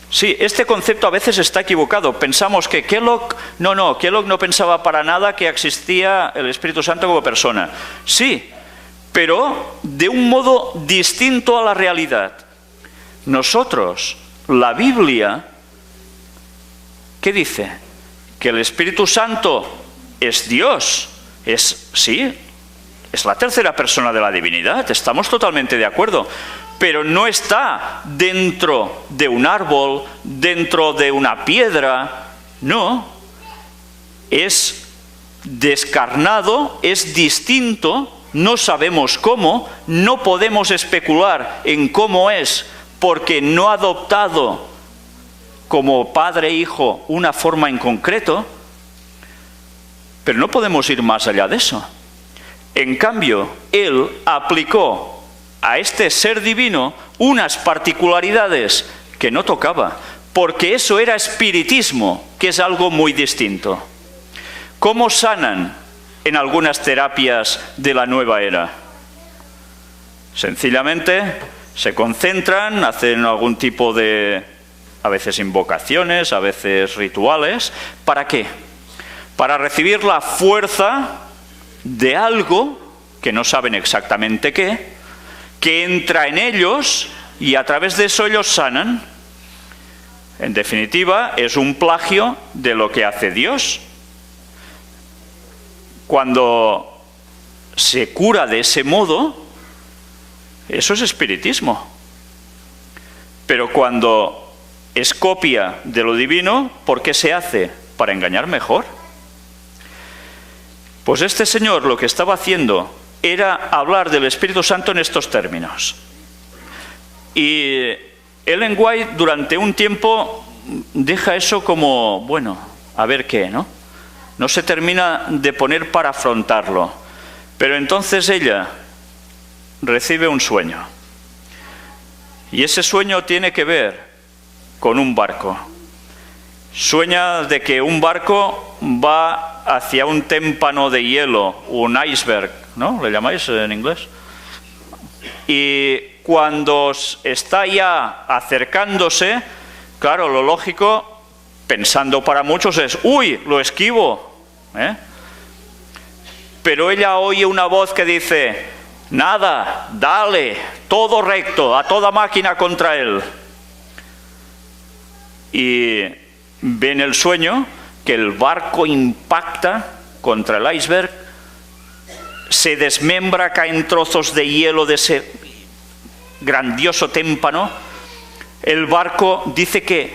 Sí, este concepto a veces está equivocado. Pensamos que Kellogg no pensaba para nada que existía el Espíritu Santo como persona. Sí, pero de un modo distinto a la realidad. Nosotros, la Biblia, ¿Qué dice? Que el Espíritu Santo es Dios. Sí, es la tercera persona de la divinidad, estamos totalmente de acuerdo. Pero no está dentro de un árbol, dentro de una piedra, no. Es descarnado, es distinto, no sabemos cómo, no podemos especular en cómo es, porque no ha adoptado como padre e hijo una forma en concreto, pero no podemos ir más allá de eso. En cambio, Él aplicó a este ser divino unas particularidades que no tocaba, porque eso era espiritismo, que es algo muy distinto. ¿Cómo sanan en algunas terapias de la nueva era? Sencillamente se concentran, hacen algún tipo de, a veces invocaciones, a veces rituales. ¿Para qué? Para recibir la fuerza de algo, que no saben exactamente qué, que entra en ellos y a través de eso ellos sanan. En definitiva, es un plagio de lo que hace Dios. Cuando se cura de ese modo, eso es espiritismo. Pero cuando es copia de lo divino, ¿por qué se hace? Para engañar mejor. Pues este señor lo que estaba haciendo era hablar del Espíritu Santo en estos términos. Y Ellen White durante un tiempo deja eso como, bueno, a ver qué, ¿no? No se termina de poner para afrontarlo. Pero entonces ella recibe un sueño. Y ese sueño tiene que ver con un barco. Sueña de que un barco va hacia un témpano de hielo, un iceberg, ¿no? ¿Le llamáis en inglés? Y cuando está ya acercándose, claro, lo lógico, pensando para muchos es, ¡uy, lo esquivo! Pero ella oye una voz que dice, nada, dale, todo recto, a toda máquina contra él. Y ve en el sueño que el barco impacta contra el iceberg, se desmembra, caen trozos de hielo de ese grandioso témpano. El barco dice que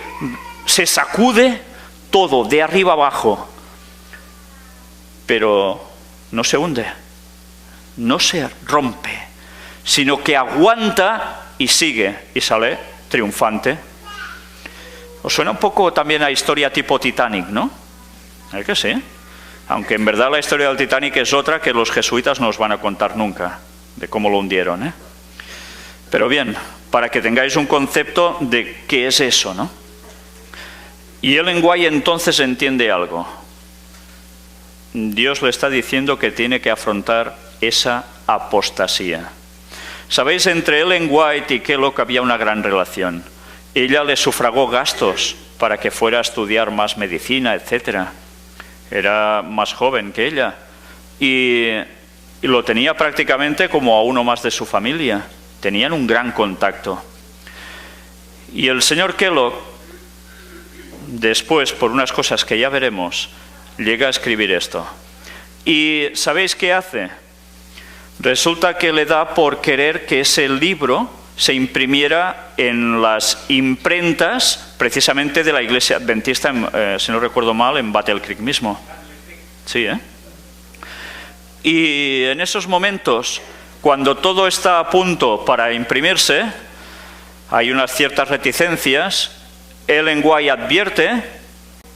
se sacude todo de arriba abajo, pero no se hunde, no se rompe, sino que aguanta y sigue y sale triunfante. ¿Os suena un poco también a historia tipo Titanic, no? ¿Es que sí? Aunque en verdad la historia del Titanic es otra que los jesuitas no os van a contar nunca, de cómo lo hundieron, ¿eh? Pero bien, para que tengáis un concepto de qué es eso, ¿no? Y Ellen White entonces entiende algo. Dios le está diciendo que tiene que afrontar esa apostasía. Sabéis, entre Ellen White y Kellogg había una gran relación. Ella le sufragó gastos para que fuera a estudiar más medicina, etc. Era más joven que ella. Y lo tenía prácticamente como a uno más de su familia. Tenían un gran contacto. Y el señor Kellogg, después, por unas cosas que ya veremos, llega a escribir esto. ¿Y sabéis qué hace? Resulta que le da por querer que ese libro se imprimiera en las imprentas precisamente de la Iglesia Adventista, si no recuerdo mal, en Battle Creek mismo. Sí, ¿eh? Y en esos momentos, cuando todo está a punto para imprimirse, hay unas ciertas reticencias. Ellen White advierte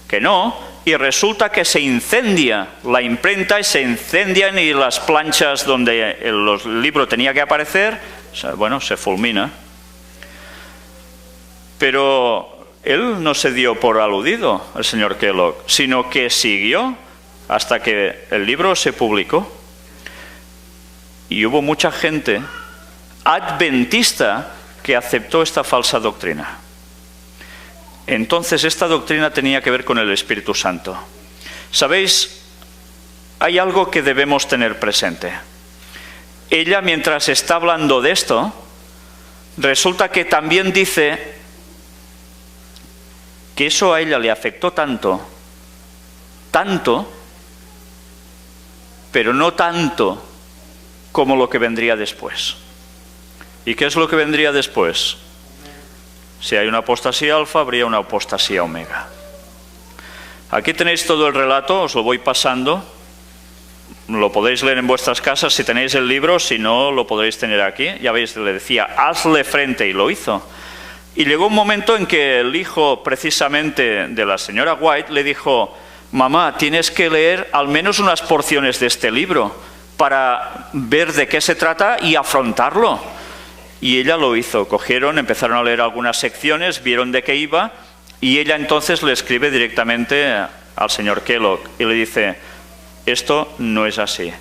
que no, y resulta que se incendia la imprenta y se incendian y las planchas donde el libro tenía que aparecer, bueno, se fulmina. Pero él no se dio por aludido, el señor Kellogg, sino que siguió hasta que el libro se publicó. Y hubo mucha gente adventista que aceptó esta falsa doctrina. Entonces esta doctrina tenía que ver con el Espíritu Santo. ¿Sabéis? Hay algo que debemos tener presente. Ella, mientras está hablando de esto, resulta que también dice que eso a ella le afectó tanto, pero no tanto como lo que vendría después. ¿Y qué es lo que vendría después? Si hay una apostasía alfa, habría una apostasía omega. Aquí tenéis todo el relato, os lo voy pasando. Lo podéis leer en vuestras casas si tenéis el libro, si no, lo podréis tener aquí. Ya veis, le decía, hazle frente, y lo hizo. Y llegó un momento en que el hijo, precisamente, de la señora White, le dijo, mamá, tienes que leer al menos unas porciones de este libro para ver de qué se trata y afrontarlo. Y ella lo hizo. Cogieron, empezaron a leer algunas secciones, vieron de qué iba, y ella entonces le escribe directamente al señor Kellogg y le dice, esto no es así.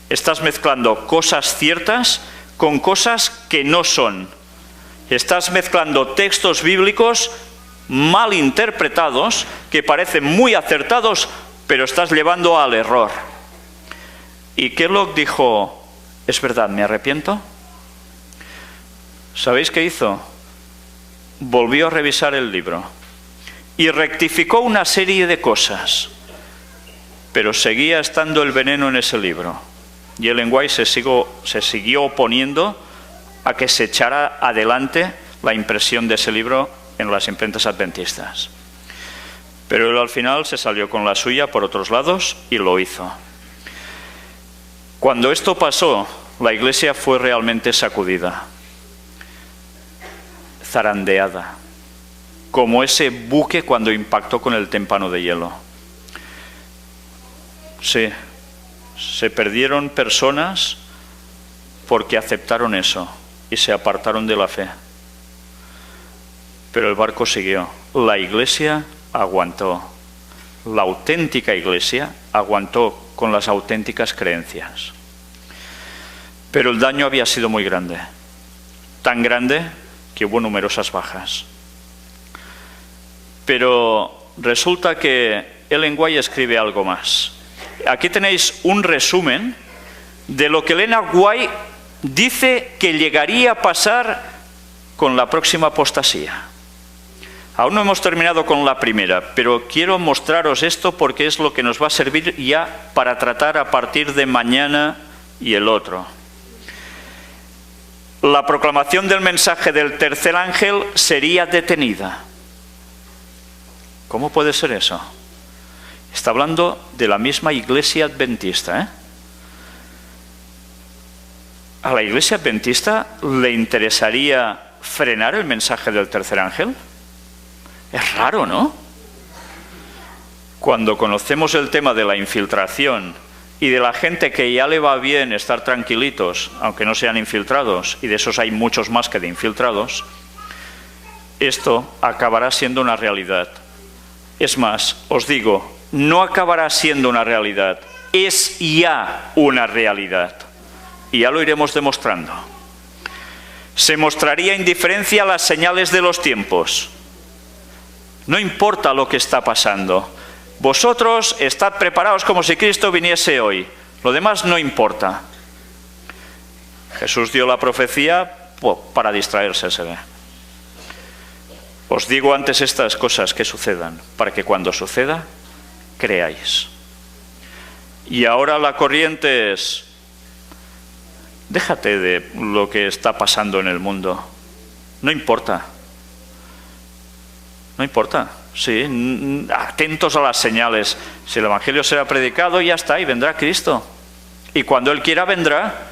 Estás mezclando cosas ciertas con cosas que no son. Estás mezclando textos bíblicos mal interpretados, que parecen muy acertados, pero estás llevando al error. Y Kellogg dijo, es verdad, me arrepiento. ¿Sabéis qué hizo? Volvió a revisar el libro y rectificó una serie de cosas, pero seguía estando el veneno en ese libro. Y Ellen White se siguió oponiendo a que se echara adelante la impresión de ese libro en las imprentas adventistas. Pero él al final se salió con la suya por otros lados y lo hizo. Cuando esto pasó, la Iglesia fue realmente sacudida, zarandeada, como ese buque cuando impactó con el témpano de hielo. Sí, se perdieron personas porque aceptaron eso y se apartaron de la fe. Pero el barco siguió. La Iglesia aguantó. La auténtica Iglesia aguantó con las auténticas creencias. Pero el daño había sido muy grande. Tan grande que hubo numerosas bajas. Pero resulta que Ellen White escribe algo más. Aquí tenéis un resumen de lo que Ellen White dice que llegaría a pasar con la próxima apostasía. Aún no hemos terminado con la primera, pero quiero mostraros esto porque es lo que nos va a servir ya para tratar a partir de mañana y el otro. La proclamación del mensaje del tercer ángel sería detenida. ¿Cómo puede ser eso? Está hablando de la misma Iglesia adventista, ¿eh? ¿A la Iglesia adventista le interesaría frenar el mensaje del tercer ángel? Es raro, ¿no? Cuando conocemos el tema de la infiltración y de la gente que ya le va bien estar tranquilitos, aunque no sean infiltrados, y de esos hay muchos más que de infiltrados, esto acabará siendo una realidad. Es más, os digo, no acabará siendo una realidad, es ya una realidad. Y ya lo iremos demostrando. Se mostraría indiferencia a las señales de los tiempos. No importa lo que está pasando. Vosotros estad preparados como si Cristo viniese hoy. Lo demás no importa. Jesús dio la profecía para distraerse, se ve. Os digo antes estas cosas que sucedan, para que cuando suceda, creáis. Y ahora la corriente es, déjate de lo que está pasando en el mundo. No importa. No importa. Sí, atentos a las señales. Si el Evangelio será predicado, ya está, y vendrá Cristo. Y cuando Él quiera, vendrá.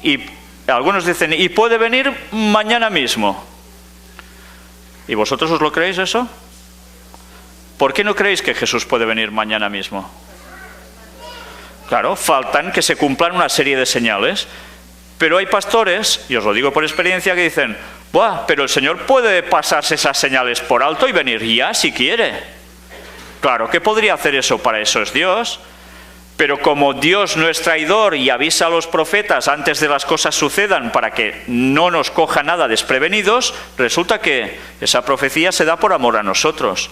Y algunos dicen, y puede venir mañana mismo. ¿Y vosotros os lo creéis eso? ¿Por qué no creéis que Jesús puede venir mañana mismo? Claro, faltan que se cumplan una serie de señales. Pero hay pastores, y os lo digo por experiencia, que dicen, ¡buah! Pero el Señor puede pasarse esas señales por alto y venir ya si quiere. Claro que podría hacer eso, para eso es Dios. Pero como Dios no es traidor y avisa a los profetas antes de las cosas sucedan para que no nos coja nada desprevenidos, resulta que esa profecía se da por amor a nosotros.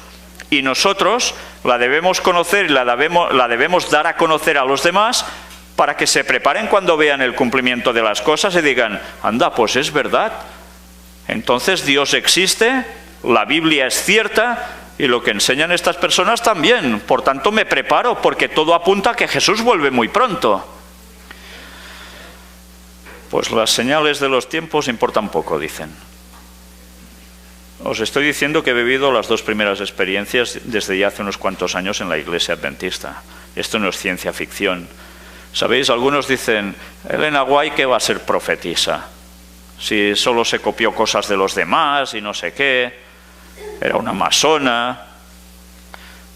Y nosotros la debemos conocer y la debemos dar a conocer a los demás para que se preparen cuando vean el cumplimiento de las cosas y digan, anda, pues es verdad. Entonces Dios existe, la Biblia es cierta Y lo que enseñan estas personas también. Por tanto, me preparo, porque todo apunta a que Jesús vuelve muy pronto. Pues las señales de los tiempos importan poco, dicen. Os estoy diciendo que he vivido las dos primeras experiencias desde ya hace unos cuantos años en la Iglesia Adventista. Esto no es ciencia ficción. ¿Sabéis? Algunos dicen, Elena White, que va a ser profetisa. Si solo se copió cosas de los demás y no sé qué, era una masona.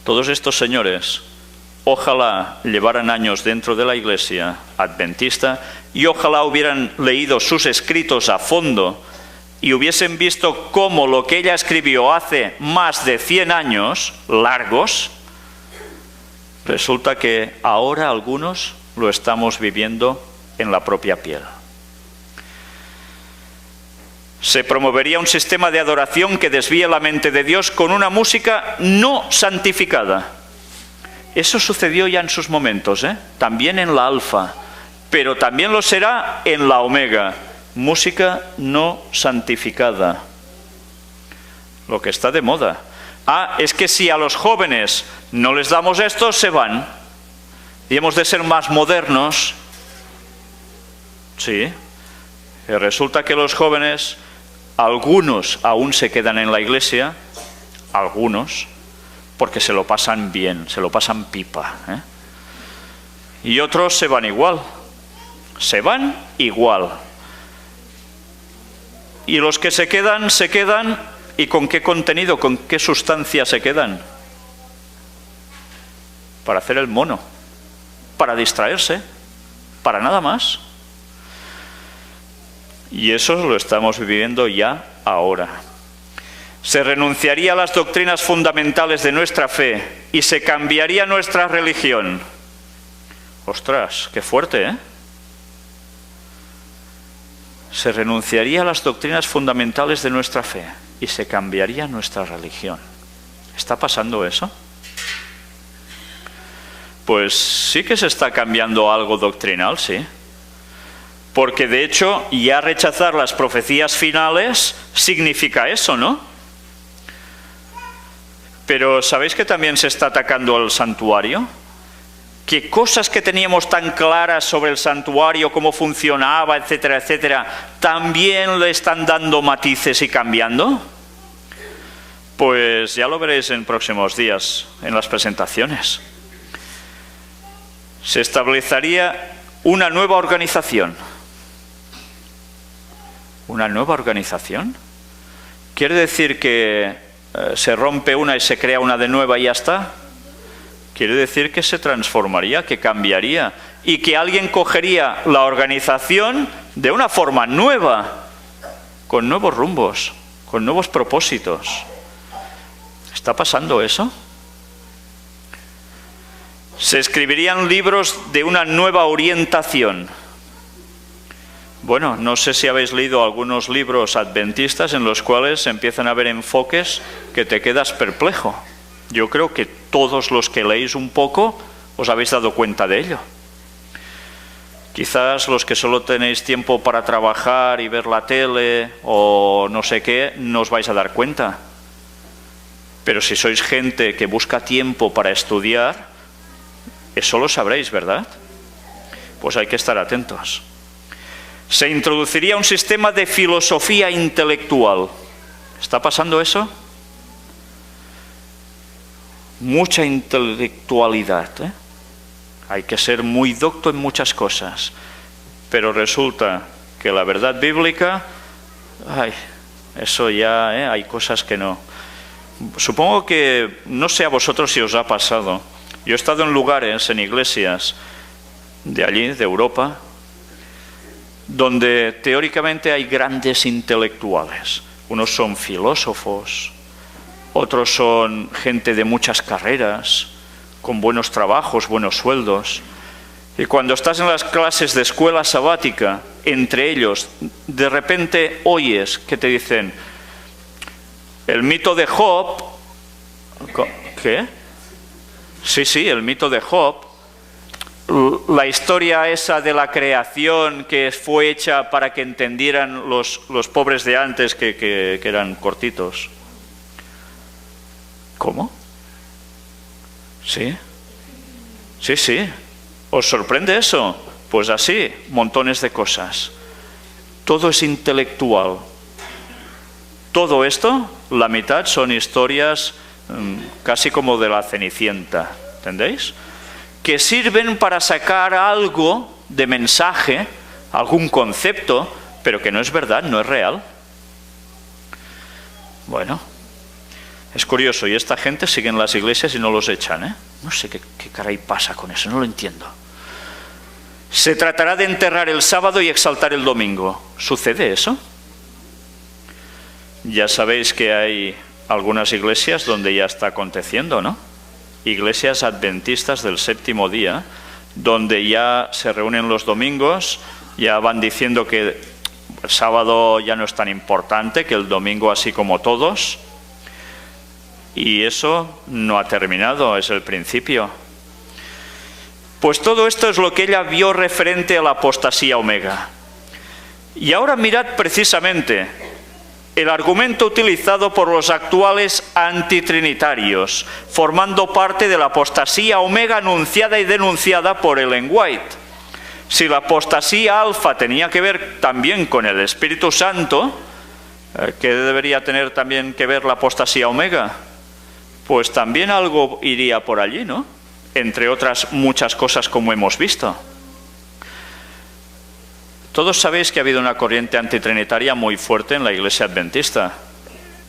Todos estos señores, ojalá llevaran años dentro de la Iglesia Adventista y ojalá hubieran leído sus escritos a fondo y hubiesen visto cómo lo que ella escribió hace más de 100 años largos, resulta que ahora algunos lo estamos viviendo en la propia piel. Se promovería un sistema de adoración que desvíe la mente de Dios con una música no santificada. Eso sucedió ya en sus momentos, también en la alfa, pero también lo será en la omega. Música no santificada. Lo que está de moda. Es que si a los jóvenes no les damos esto, se van. Y hemos de ser más modernos. Sí. Y resulta que los jóvenes, algunos aún se quedan en la iglesia, algunos, porque se lo pasan bien, se lo pasan pipa, y otros se van igual. Se van igual. Y los que se quedan, ¿y con qué contenido, con qué sustancia se quedan? Para hacer el mono, para distraerse, para nada más. Y eso lo estamos viviendo ya ahora. Se renunciaría a las doctrinas fundamentales de nuestra fe y se cambiaría nuestra religión. Ostras, qué fuerte, ¿eh? Se renunciaría a las doctrinas fundamentales de nuestra fe y se cambiaría nuestra religión. ¿Está pasando eso? Pues sí que se está cambiando algo doctrinal, sí. Porque de hecho ya rechazar las profecías finales significa eso, ¿no? Pero ¿sabéis que también se está atacando al santuario? Que cosas que teníamos tan claras sobre el santuario, cómo funcionaba, etcétera, etcétera, también le están dando matices y cambiando. Pues ya lo veréis en próximos días, en las presentaciones. Se establecería una nueva organización. ¿Una nueva organización? ¿Quiere decir que se rompe una y se crea una de nueva y ya está? Quiere decir que se transformaría, que cambiaría y que alguien cogería la organización de una forma nueva, con nuevos rumbos, con nuevos propósitos. ¿Está pasando eso? Se escribirían libros de una nueva orientación. Bueno, no sé si habéis leído algunos libros adventistas en los cuales empiezan a haber enfoques que te quedas perplejo. Yo creo que todos los que leéis un poco os habéis dado cuenta de ello. Quizás los que solo tenéis tiempo para trabajar y ver la tele o no sé qué, no os vais a dar cuenta. Pero si sois gente que busca tiempo para estudiar, eso lo sabréis, ¿verdad? Pues hay que estar atentos. Se introduciría un sistema de filosofía intelectual. ¿Está pasando eso? Mucha intelectualidad, Hay que ser muy docto en muchas cosas. Pero resulta que la verdad bíblica, eso ya, hay cosas que no. Supongo que, no sé a vosotros si os ha pasado. Yo he estado en lugares, en iglesias de allí, de Europa, donde teóricamente hay grandes intelectuales. Unos son filósofos, otros son gente de muchas carreras, con buenos trabajos, buenos sueldos. Y cuando estás en las clases de escuela sabática, entre ellos, de repente oyes que te dicen, el mito de Job. ¿Qué? Sí, el mito de Job. La historia esa de la creación que fue hecha para que entendieran los pobres de antes que eran cortitos. ¿Cómo? ¿Sí? Sí, sí. ¿Os sorprende eso? Pues así, montones de cosas. Todo es intelectual. Todo esto, la mitad son historias casi como de la Cenicienta, ¿entendéis? Que sirven para sacar algo de mensaje, algún concepto, pero que no es verdad, no es real. Bueno, es curioso, y esta gente sigue en las iglesias y no los echan, ¿eh? No sé qué caray pasa con eso, no lo entiendo. Se tratará de enterrar el sábado y exaltar el domingo. ¿Sucede eso? Ya sabéis que hay algunas iglesias donde ya está aconteciendo, ¿no? Iglesias adventistas del séptimo día, donde ya se reúnen los domingos, ya van diciendo que el sábado ya no es tan importante, que el domingo así como todos. Y eso no ha terminado, es el principio. Pues todo esto es lo que ella vio referente a la apostasía omega. Y ahora mirad precisamente el argumento utilizado por los actuales antitrinitarios, formando parte de la apostasía omega anunciada y denunciada por Ellen White. Si la apostasía alfa tenía que ver también con el Espíritu Santo, ¿qué debería tener también que ver la apostasía omega? Pues también algo iría por allí, ¿no? Entre otras muchas cosas como hemos visto. Todos sabéis que ha habido una corriente antitrinitaria muy fuerte en la Iglesia adventista.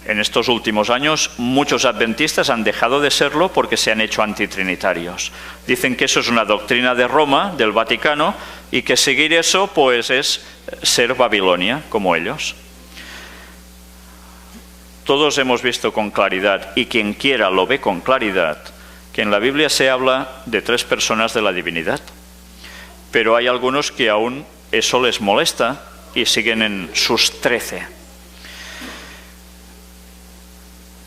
En estos últimos años muchos adventistas han dejado de serlo porque se han hecho antitrinitarios. Dicen que eso es una doctrina de Roma, del Vaticano, y que seguir eso pues es ser Babilonia, como ellos. Todos hemos visto con claridad, y quien quiera lo ve con claridad, que en la Biblia se habla de 3 personas de la divinidad. Pero hay algunos que aún eso les molesta y siguen en sus 13.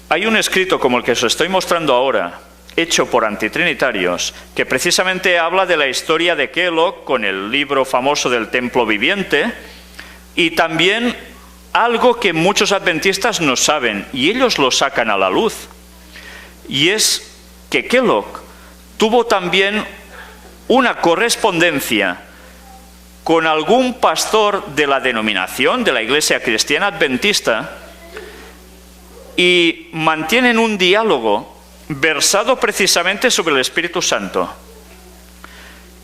Hay un escrito como el que os estoy mostrando ahora, hecho por antitrinitarios, que precisamente habla de la historia de Kellogg con el libro famoso del templo viviente, y también algo que muchos adventistas no saben, y ellos lo sacan a la luz, y es que Kellogg tuvo también una correspondencia con algún pastor de la denominación, de la Iglesia Cristiana Adventista, y mantienen un diálogo versado precisamente sobre el Espíritu Santo.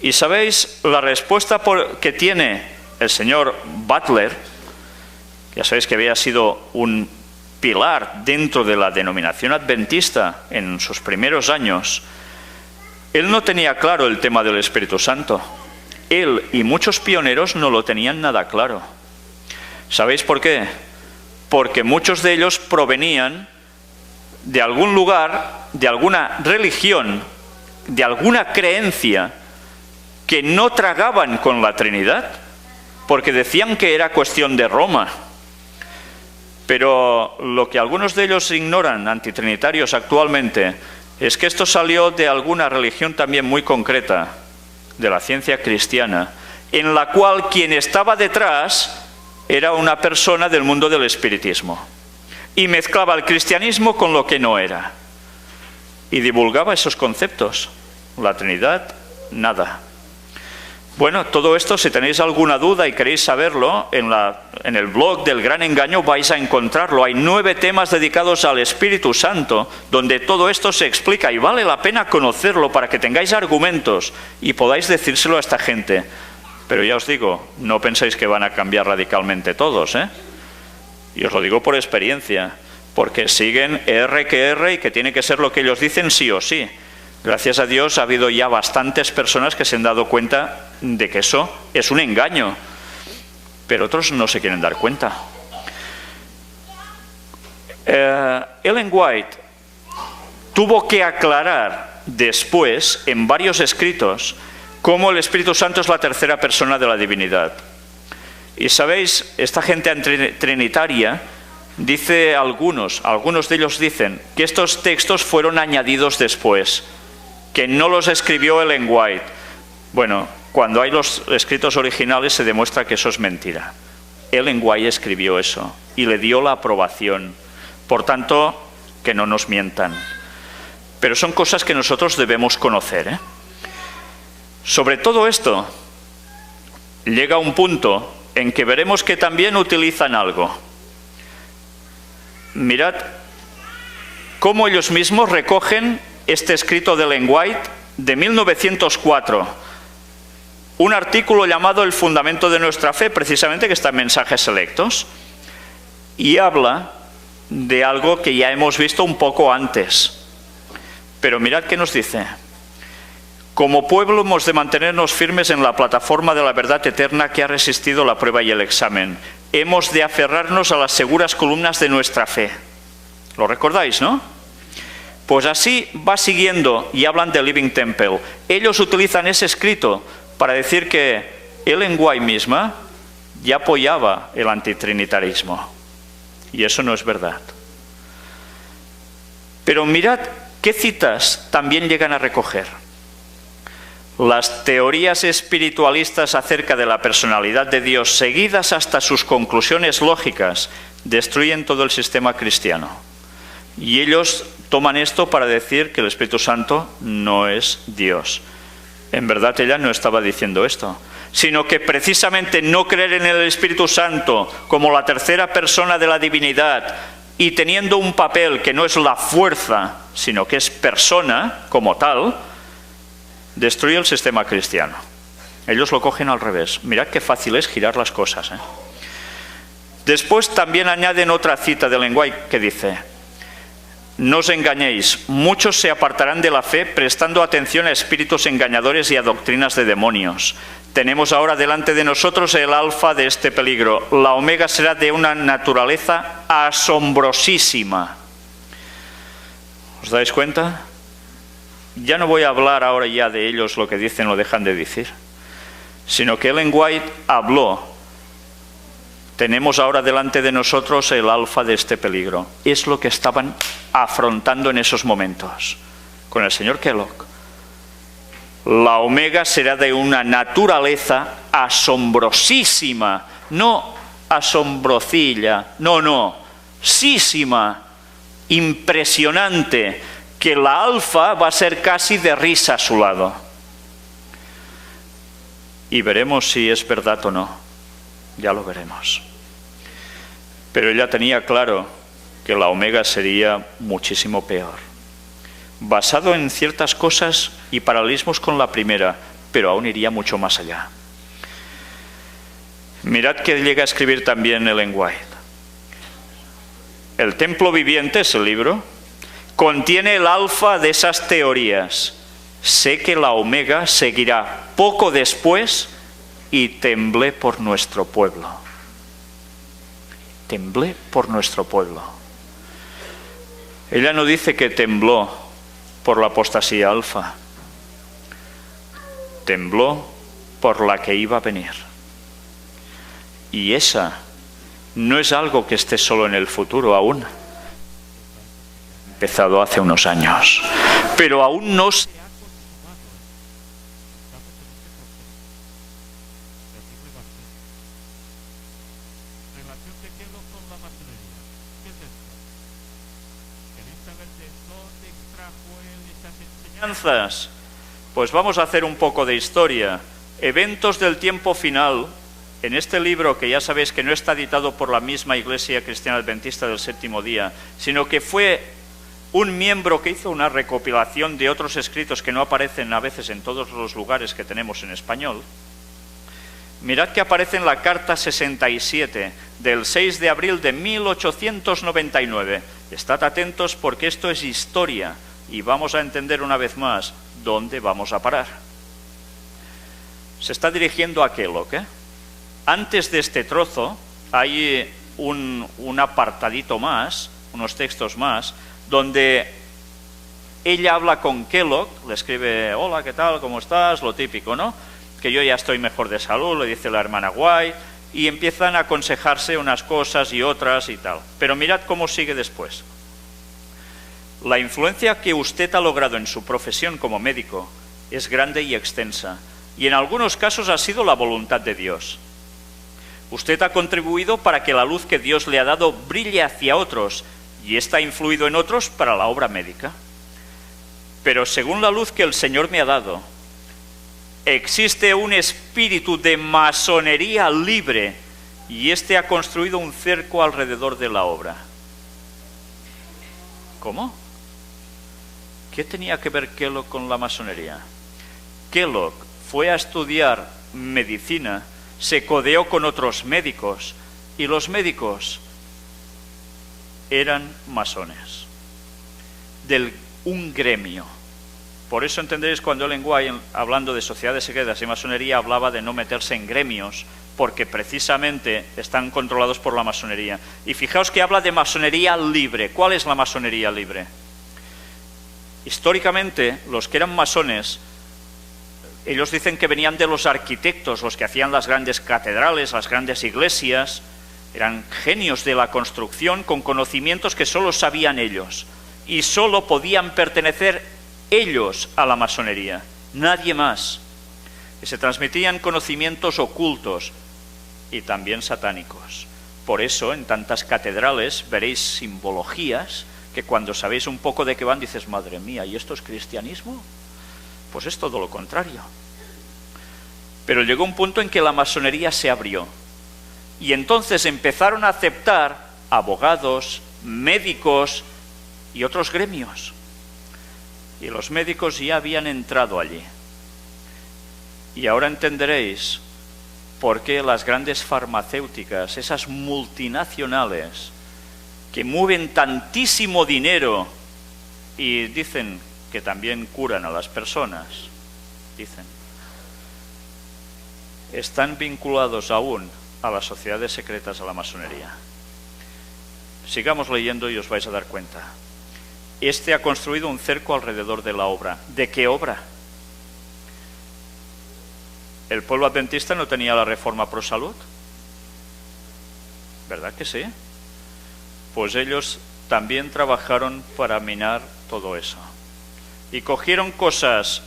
Y sabéis la respuesta que tiene el señor Butler, ya sabéis que había sido un pilar dentro de la denominación adventista en sus primeros años. Él no tenía claro el tema del Espíritu Santo. Él y muchos pioneros no lo tenían nada claro. ¿Sabéis por qué? Porque muchos de ellos provenían de algún lugar, de alguna religión, de alguna creencia que no tragaban con la Trinidad, porque decían que era cuestión de Roma. Pero lo que algunos de ellos ignoran, antitrinitarios actualmente, es que esto salió de alguna religión también muy concreta, de la ciencia cristiana, en la cual quien estaba detrás era una persona del mundo del espiritismo, y mezclaba el cristianismo con lo que no era, y divulgaba esos conceptos. La Trinidad, nada. Bueno, todo esto, si tenéis alguna duda y queréis saberlo, en el blog del Gran Engaño vais a encontrarlo. Hay 9 temas dedicados al Espíritu Santo, donde todo esto se explica, y vale la pena conocerlo para que tengáis argumentos y podáis decírselo a esta gente. Pero ya os digo, no penséis que van a cambiar radicalmente todos, ¿eh? Y os lo digo por experiencia, porque siguen R que R y que tiene que ser lo que ellos dicen sí o sí. Gracias a Dios ha habido ya bastantes personas que se han dado cuenta de que eso es un engaño, pero otros no se quieren dar cuenta. Ellen White tuvo que aclarar después, en varios escritos, cómo el Espíritu Santo es la tercera persona de la divinidad. Y sabéis, esta gente trinitaria dice algunos de ellos dicen que estos textos fueron añadidos después, que no los escribió Ellen White. Bueno, cuando hay los escritos originales se demuestra que eso es mentira. Ellen White escribió eso y le dio la aprobación. Por tanto, que no nos mientan. pero son cosas que nosotros debemos conocer, ¿eh? Sobre todo esto, llega un punto en que veremos que también utilizan algo. Mirad cómo ellos mismos recogen este escrito de Ellen White de 1904, un artículo llamado El fundamento de nuestra fe, precisamente, que está en Mensajes Selectos, y habla de algo que ya hemos visto un poco antes. Pero mirad qué nos dice. Como pueblo hemos de mantenernos firmes en la plataforma de la verdad eterna que ha resistido la prueba y el examen. Hemos de aferrarnos a las seguras columnas de nuestra fe. ¿Lo recordáis, no? Pues así va siguiendo, y hablan de Living Temple. Ellos utilizan ese escrito para decir que Ellen White misma ya apoyaba el antitrinitarismo. Y eso no es verdad. Pero mirad qué citas también llegan a recoger. Las teorías espiritualistas acerca de la personalidad de Dios, seguidas hasta sus conclusiones lógicas, destruyen todo el sistema cristiano. Y ellos toman esto para decir que el Espíritu Santo no es Dios. En verdad ella no estaba diciendo esto, sino que precisamente no creer en el Espíritu Santo como la tercera persona de la divinidad y teniendo un papel que no es la fuerza, sino que es persona como tal, destruye el sistema cristiano. Ellos lo cogen al revés. Mirad qué fácil es girar las cosas, ¿eh? Después también añaden otra cita de Ellen White que dice: no os engañéis, muchos se apartarán de la fe prestando atención a espíritus engañadores y a doctrinas de demonios. Tenemos ahora delante de nosotros el alfa de este peligro. La omega será de una naturaleza asombrosísima. ¿Os dais cuenta? Ya no voy a hablar ahora ya de ellos lo que dicen o dejan de decir, sino que Ellen White habló. Tenemos ahora delante de nosotros el alfa de este peligro. Es lo que estaban afrontando en esos momentos con el señor Kellogg. La omega será de una naturaleza asombrosísima, no asombrosilla, no, sísima, impresionante, que la alfa va a ser casi de risa a su lado. Y veremos si es verdad o no. Ya lo veremos. Pero ella tenía claro que la omega sería muchísimo peor. Basado en ciertas cosas y paralelismos con la primera, pero aún iría mucho más allá. Mirad que llega a escribir también Ellen White. El templo viviente, es el libro, contiene el alfa de esas teorías. Sé que la omega seguirá poco después y temblé por nuestro pueblo. Temblé por nuestro pueblo. Ella no dice que tembló por la apostasía alfa. Tembló por la que iba a venir. Y esa no es algo que esté solo en el futuro aún. Empezado hace unos años. Pero aún no se ha consumado. Relación de Kellogg con la masonería. ¿Qué es esto? ¿Queréis saber de dónde extrajo él esas enseñanzas? Pues vamos a hacer un poco de historia. Eventos del tiempo final. En este libro, que ya sabéis que no está editado por la misma Iglesia Cristiana Adventista del Séptimo Día, sino que fue un miembro que hizo una recopilación de otros escritos que no aparecen a veces en todos los lugares que tenemos en español. Mirad que aparece en la carta 67 del 6 de abril de 1899. Estad atentos porque esto es historia y vamos a entender una vez más dónde vamos a parar. Se está dirigiendo a Kellogg, ¿eh? Antes de este trozo hay un apartadito más, unos textos más, donde ella habla con Kellogg, le escribe: hola, ¿qué tal? ¿Cómo estás? Lo típico, ¿no? Que yo ya estoy mejor de salud, le dice la hermana White, y empiezan a aconsejarse unas cosas y otras y tal. Pero mirad cómo sigue después. La influencia que usted ha logrado en su profesión como médico es grande y extensa, y en algunos casos ha sido la voluntad de Dios. Usted ha contribuido para que la luz que Dios le ha dado brille hacia otros, y ésta ha influido en otros para la obra médica. Pero según la luz que el Señor me ha dado, existe un espíritu de masonería libre y éste ha construido un cerco alrededor de la obra. ¿Cómo? ¿Qué tenía que ver Kellogg con la masonería? Kellogg fue a estudiar medicina, se codeó con otros médicos y los médicos eran masones, un gremio. Por eso entenderéis cuando Ellen White, hablando de sociedades secretas y masonería, hablaba de no meterse en gremios, porque precisamente están controlados por la masonería. Y fijaos que habla de masonería libre. ¿Cuál es la masonería libre? Históricamente, los que eran masones, ellos dicen que venían de los arquitectos, los que hacían las grandes catedrales, las grandes iglesias, eran genios de la construcción con conocimientos que solo sabían ellos y solo podían pertenecer ellos a la masonería, nadie más. Y se transmitían conocimientos ocultos y también satánicos. Por eso en tantas catedrales veréis simbologías que cuando sabéis un poco de qué van dices, madre mía, ¿y esto es cristianismo? Pues es todo lo contrario. Pero llegó un punto en que la masonería se abrió y entonces empezaron a aceptar abogados, médicos y otros gremios. Y los médicos ya habían entrado allí. Y ahora entenderéis por qué las grandes farmacéuticas, esas multinacionales que mueven tantísimo dinero y dicen que también curan a las personas, dicen, están vinculados aún a las sociedades secretas, a la masonería. Sigamos leyendo y os vais a dar cuenta. Este ha construido un cerco alrededor de la obra. ¿De qué obra? ¿El pueblo adventista no tenía la reforma pro salud? ¿Verdad que sí? Pues ellos también trabajaron para minar todo eso. Y cogieron cosas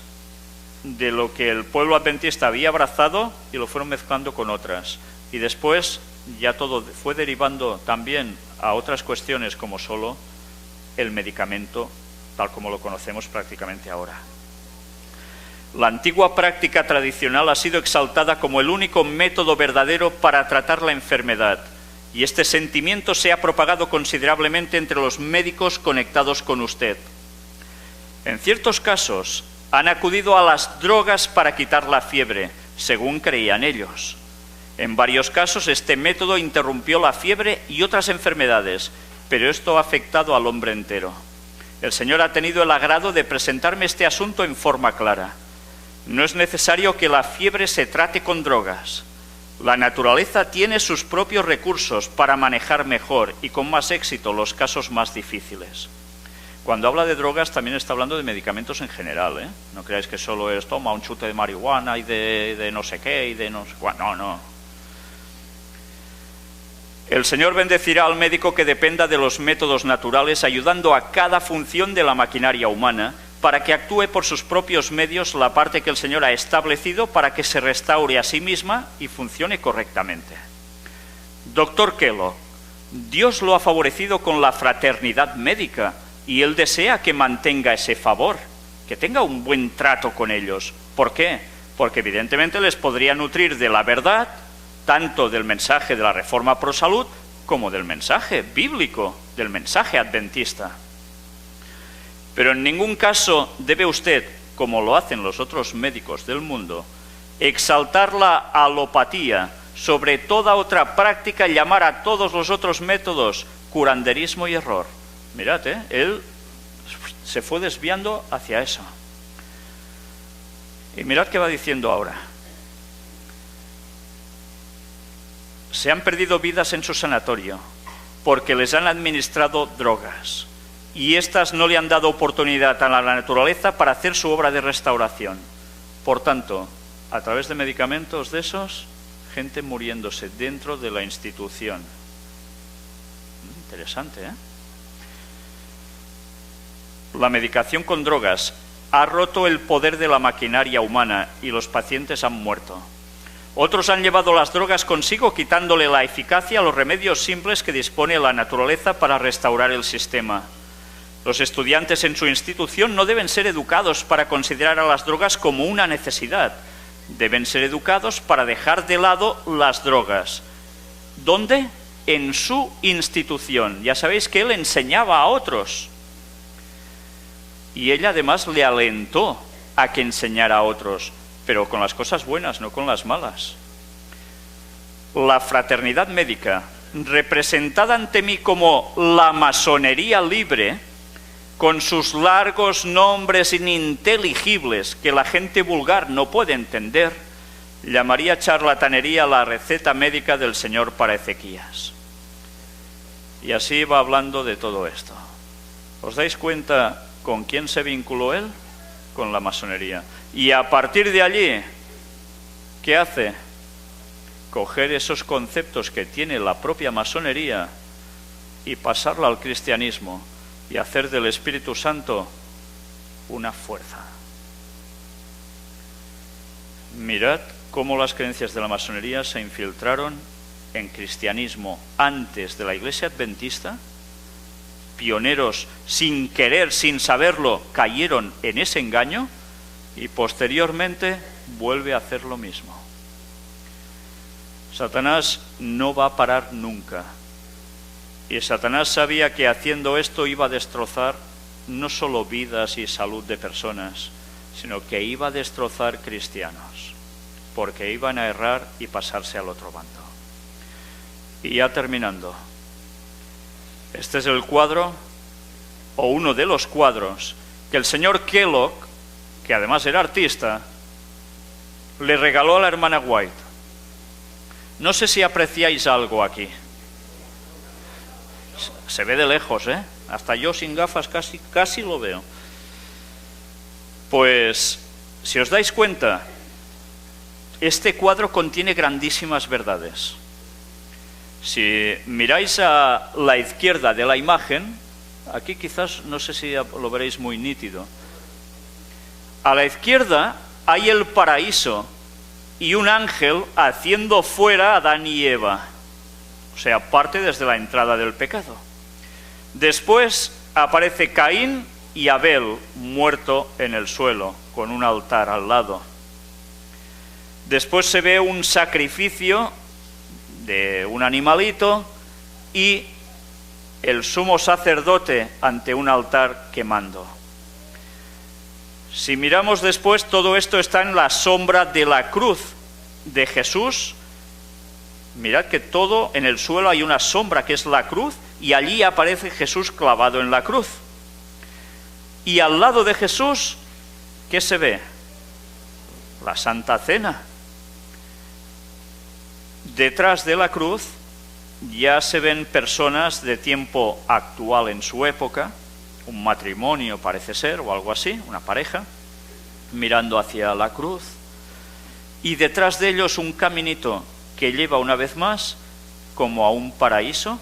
de lo que el pueblo adventista había abrazado y lo fueron mezclando con otras. Y después ya todo fue derivando también a otras cuestiones como solo el medicamento, tal como lo conocemos prácticamente ahora. La antigua práctica tradicional ha sido exaltada como el único método verdadero para tratar la enfermedad, y este sentimiento se ha propagado considerablemente entre los médicos conectados con usted. En ciertos casos, han acudido a las drogas para quitar la fiebre, según creían ellos. En varios casos, este método interrumpió la fiebre y otras enfermedades, pero esto ha afectado al hombre entero. El Señor ha tenido el agrado de presentarme este asunto en forma clara. No es necesario que la fiebre se trate con drogas. La naturaleza tiene sus propios recursos para manejar mejor y con más éxito los casos más difíciles. Cuando habla de drogas también está hablando de medicamentos en general, ¿eh? No creáis que solo es toma un chute de marihuana y de no sé qué y de no sé cuál. No, no. El Señor bendecirá al médico que dependa de los métodos naturales, ayudando a cada función de la maquinaria humana para que actúe por sus propios medios la parte que el Señor ha establecido para que se restaure a sí misma y funcione correctamente. Doctor Kellogg, Dios lo ha favorecido con la fraternidad médica y Él desea que mantenga ese favor, que tenga un buen trato con ellos. ¿Por qué? Porque evidentemente les podría nutrir de la verdad, tanto del mensaje de la Reforma Pro Salud como del mensaje bíblico, del mensaje adventista. Pero en ningún caso debe usted, como lo hacen los otros médicos del mundo, exaltar la alopatía sobre toda otra práctica y llamar a todos los otros métodos curanderismo y error. Mirad, él se fue desviando hacia eso. Y mirad qué va diciendo ahora. Se han perdido vidas en su sanatorio porque les han administrado drogas y éstas no le han dado oportunidad a la naturaleza para hacer su obra de restauración. Por tanto, a través de medicamentos de esos, gente muriéndose dentro de la institución. Interesante, ¿eh? La medicación con drogas ha roto el poder de la maquinaria humana y los pacientes han muerto. Otros han llevado las drogas consigo, quitándole la eficacia a los remedios simples que dispone la naturaleza para restaurar el sistema. Los estudiantes en su institución no deben ser educados para considerar a las drogas como una necesidad. Deben ser educados para dejar de lado las drogas. ¿Dónde? En su institución. Ya sabéis que él enseñaba a otros. Y ella además le alentó a que enseñara a otros, pero con las cosas buenas, no con las malas. La fraternidad médica, representada ante mí como la masonería libre, con sus largos nombres ininteligibles que la gente vulgar no puede entender, llamaría charlatanería la receta médica del Señor para Ezequías. Y así va hablando de todo esto. ¿Os dais cuenta con quién se vinculó él? Con la masonería. Y a partir de allí, ¿qué hace? Coger esos conceptos que tiene la propia masonería y pasarla al cristianismo y hacer del Espíritu Santo una fuerza. Mirad cómo las creencias de la masonería se infiltraron en cristianismo antes de la Iglesia Adventista. Pioneros, sin querer, sin saberlo, cayeron en ese engaño y posteriormente vuelve a hacer lo mismo. Satanás no va a parar nunca. Y Satanás sabía que haciendo esto iba a destrozar no solo vidas y salud de personas, sino que iba a destrozar cristianos, porque iban a errar y pasarse al otro bando. Y ya terminando, este es el cuadro, o uno de los cuadros, que el señor Kellogg, que además era artista, le regaló a la hermana White. No sé si apreciáis algo aquí. Se ve de lejos, ¿eh? Hasta yo sin gafas casi lo veo. Pues, si os dais cuenta, este cuadro contiene grandísimas verdades. Si miráis a la izquierda de la imagen, aquí quizás no sé si lo veréis muy nítido. A la izquierda hay el paraíso y un ángel haciendo fuera a Adán y Eva. O sea, parte desde la entrada del pecado. Después aparece Caín y Abel muerto en el suelo, con un altar al lado. Después se ve un sacrificio de un animalito y el sumo sacerdote ante un altar quemando. Si miramos después, todo esto está en la sombra de la cruz de Jesús. Mirad que todo en el suelo hay una sombra que es la cruz y allí aparece Jesús clavado en la cruz. Y al lado de Jesús, ¿qué se ve? La Santa Cena. Detrás de la cruz ya se ven personas de tiempo actual en su época, un matrimonio parece ser, o algo así, una pareja, mirando hacia la cruz, y detrás de ellos un caminito que lleva una vez más como a un paraíso,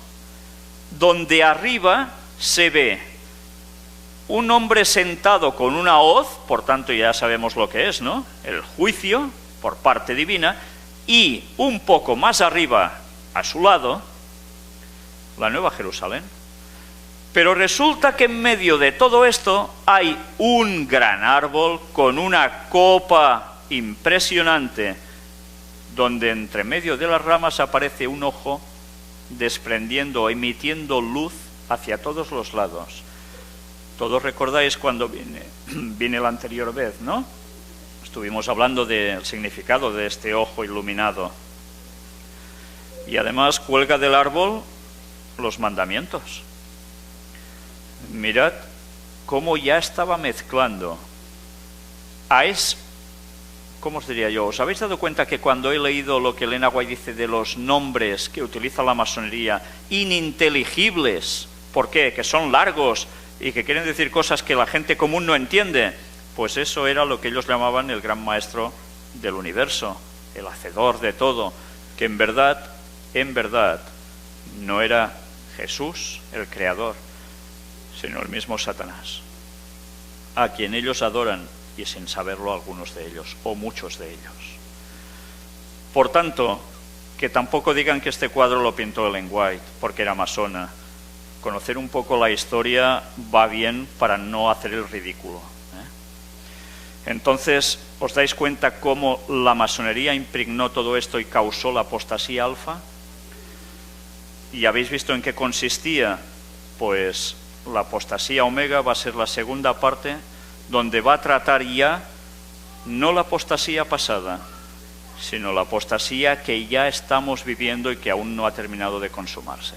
donde arriba se ve un hombre sentado con una hoz, por tanto ya sabemos lo que es, ¿no? El juicio por parte divina, y un poco más arriba, a su lado, la Nueva Jerusalén. Pero resulta que en medio de todo esto hay un gran árbol con una copa impresionante, donde entre medio de las ramas aparece un ojo desprendiendo, emitiendo luz hacia todos los lados. Todos recordáis cuando vine la anterior vez, ¿no? Estuvimos hablando del significado de este ojo iluminado. Y además cuelga del árbol los mandamientos. Mirad cómo ya estaba mezclando. ¿Cómo os diría yo? ¿Os habéis dado cuenta que cuando he leído lo que Elena White dice de los nombres que utiliza la masonería, ininteligibles, ¿por qué? Que son largos y que quieren decir cosas que la gente común no entiende. Pues eso era lo que ellos llamaban el gran maestro del universo, el hacedor de todo, que en verdad, no era Jesús, el creador, sino el mismo Satanás, a quien ellos adoran, y sin saberlo algunos de ellos, o muchos de ellos. Por tanto, que tampoco digan que este cuadro lo pintó Ellen White, porque era masona, conocer un poco la historia va bien para no hacer el ridículo. Entonces, ¿os dais cuenta cómo la masonería impregnó todo esto y causó la apostasía alfa? ¿Y habéis visto en qué consistía? Pues la apostasía omega va a ser la segunda parte, donde va a tratar ya no la apostasía pasada, sino la apostasía que ya estamos viviendo y que aún no ha terminado de consumarse.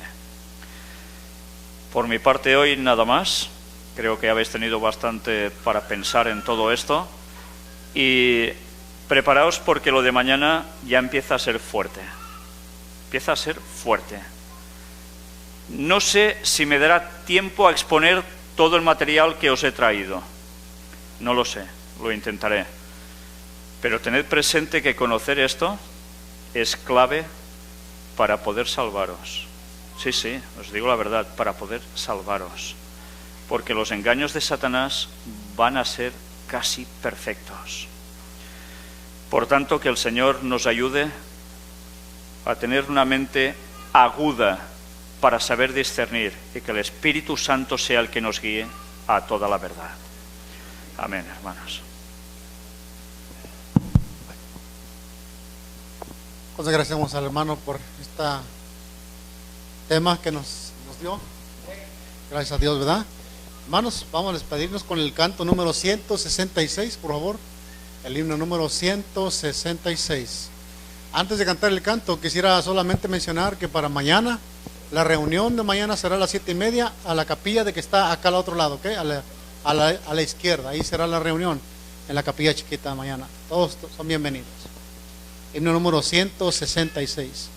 Por mi parte hoy nada más. Creo que habéis tenido bastante para pensar en todo esto. Y preparaos porque lo de mañana ya empieza a ser fuerte. Empieza a ser fuerte. No sé si me dará tiempo a exponer todo el material que os he traído. No lo sé, lo intentaré. Pero tened presente que conocer esto es clave para poder salvaros. Sí, sí, os digo la verdad, para poder salvaros. Porque los engaños de Satanás van a ser casi perfectos. Por tanto, que el Señor nos ayude a tener una mente aguda para saber discernir y que el Espíritu Santo sea el que nos guíe a toda la verdad. Amén, hermanos. Pues agradecemos al hermano por este tema que nos dio. Gracias a Dios, ¿verdad? Hermanos, vamos a despedirnos con el canto número 166, por favor. El himno número 166. Antes de cantar el canto, quisiera solamente mencionar que para mañana, la reunión de mañana será a las 7:30 a la capilla de que está acá al otro lado, ¿ok? A la izquierda, ahí será la reunión, en la capilla chiquita de mañana. Todos son bienvenidos. Himno número 166.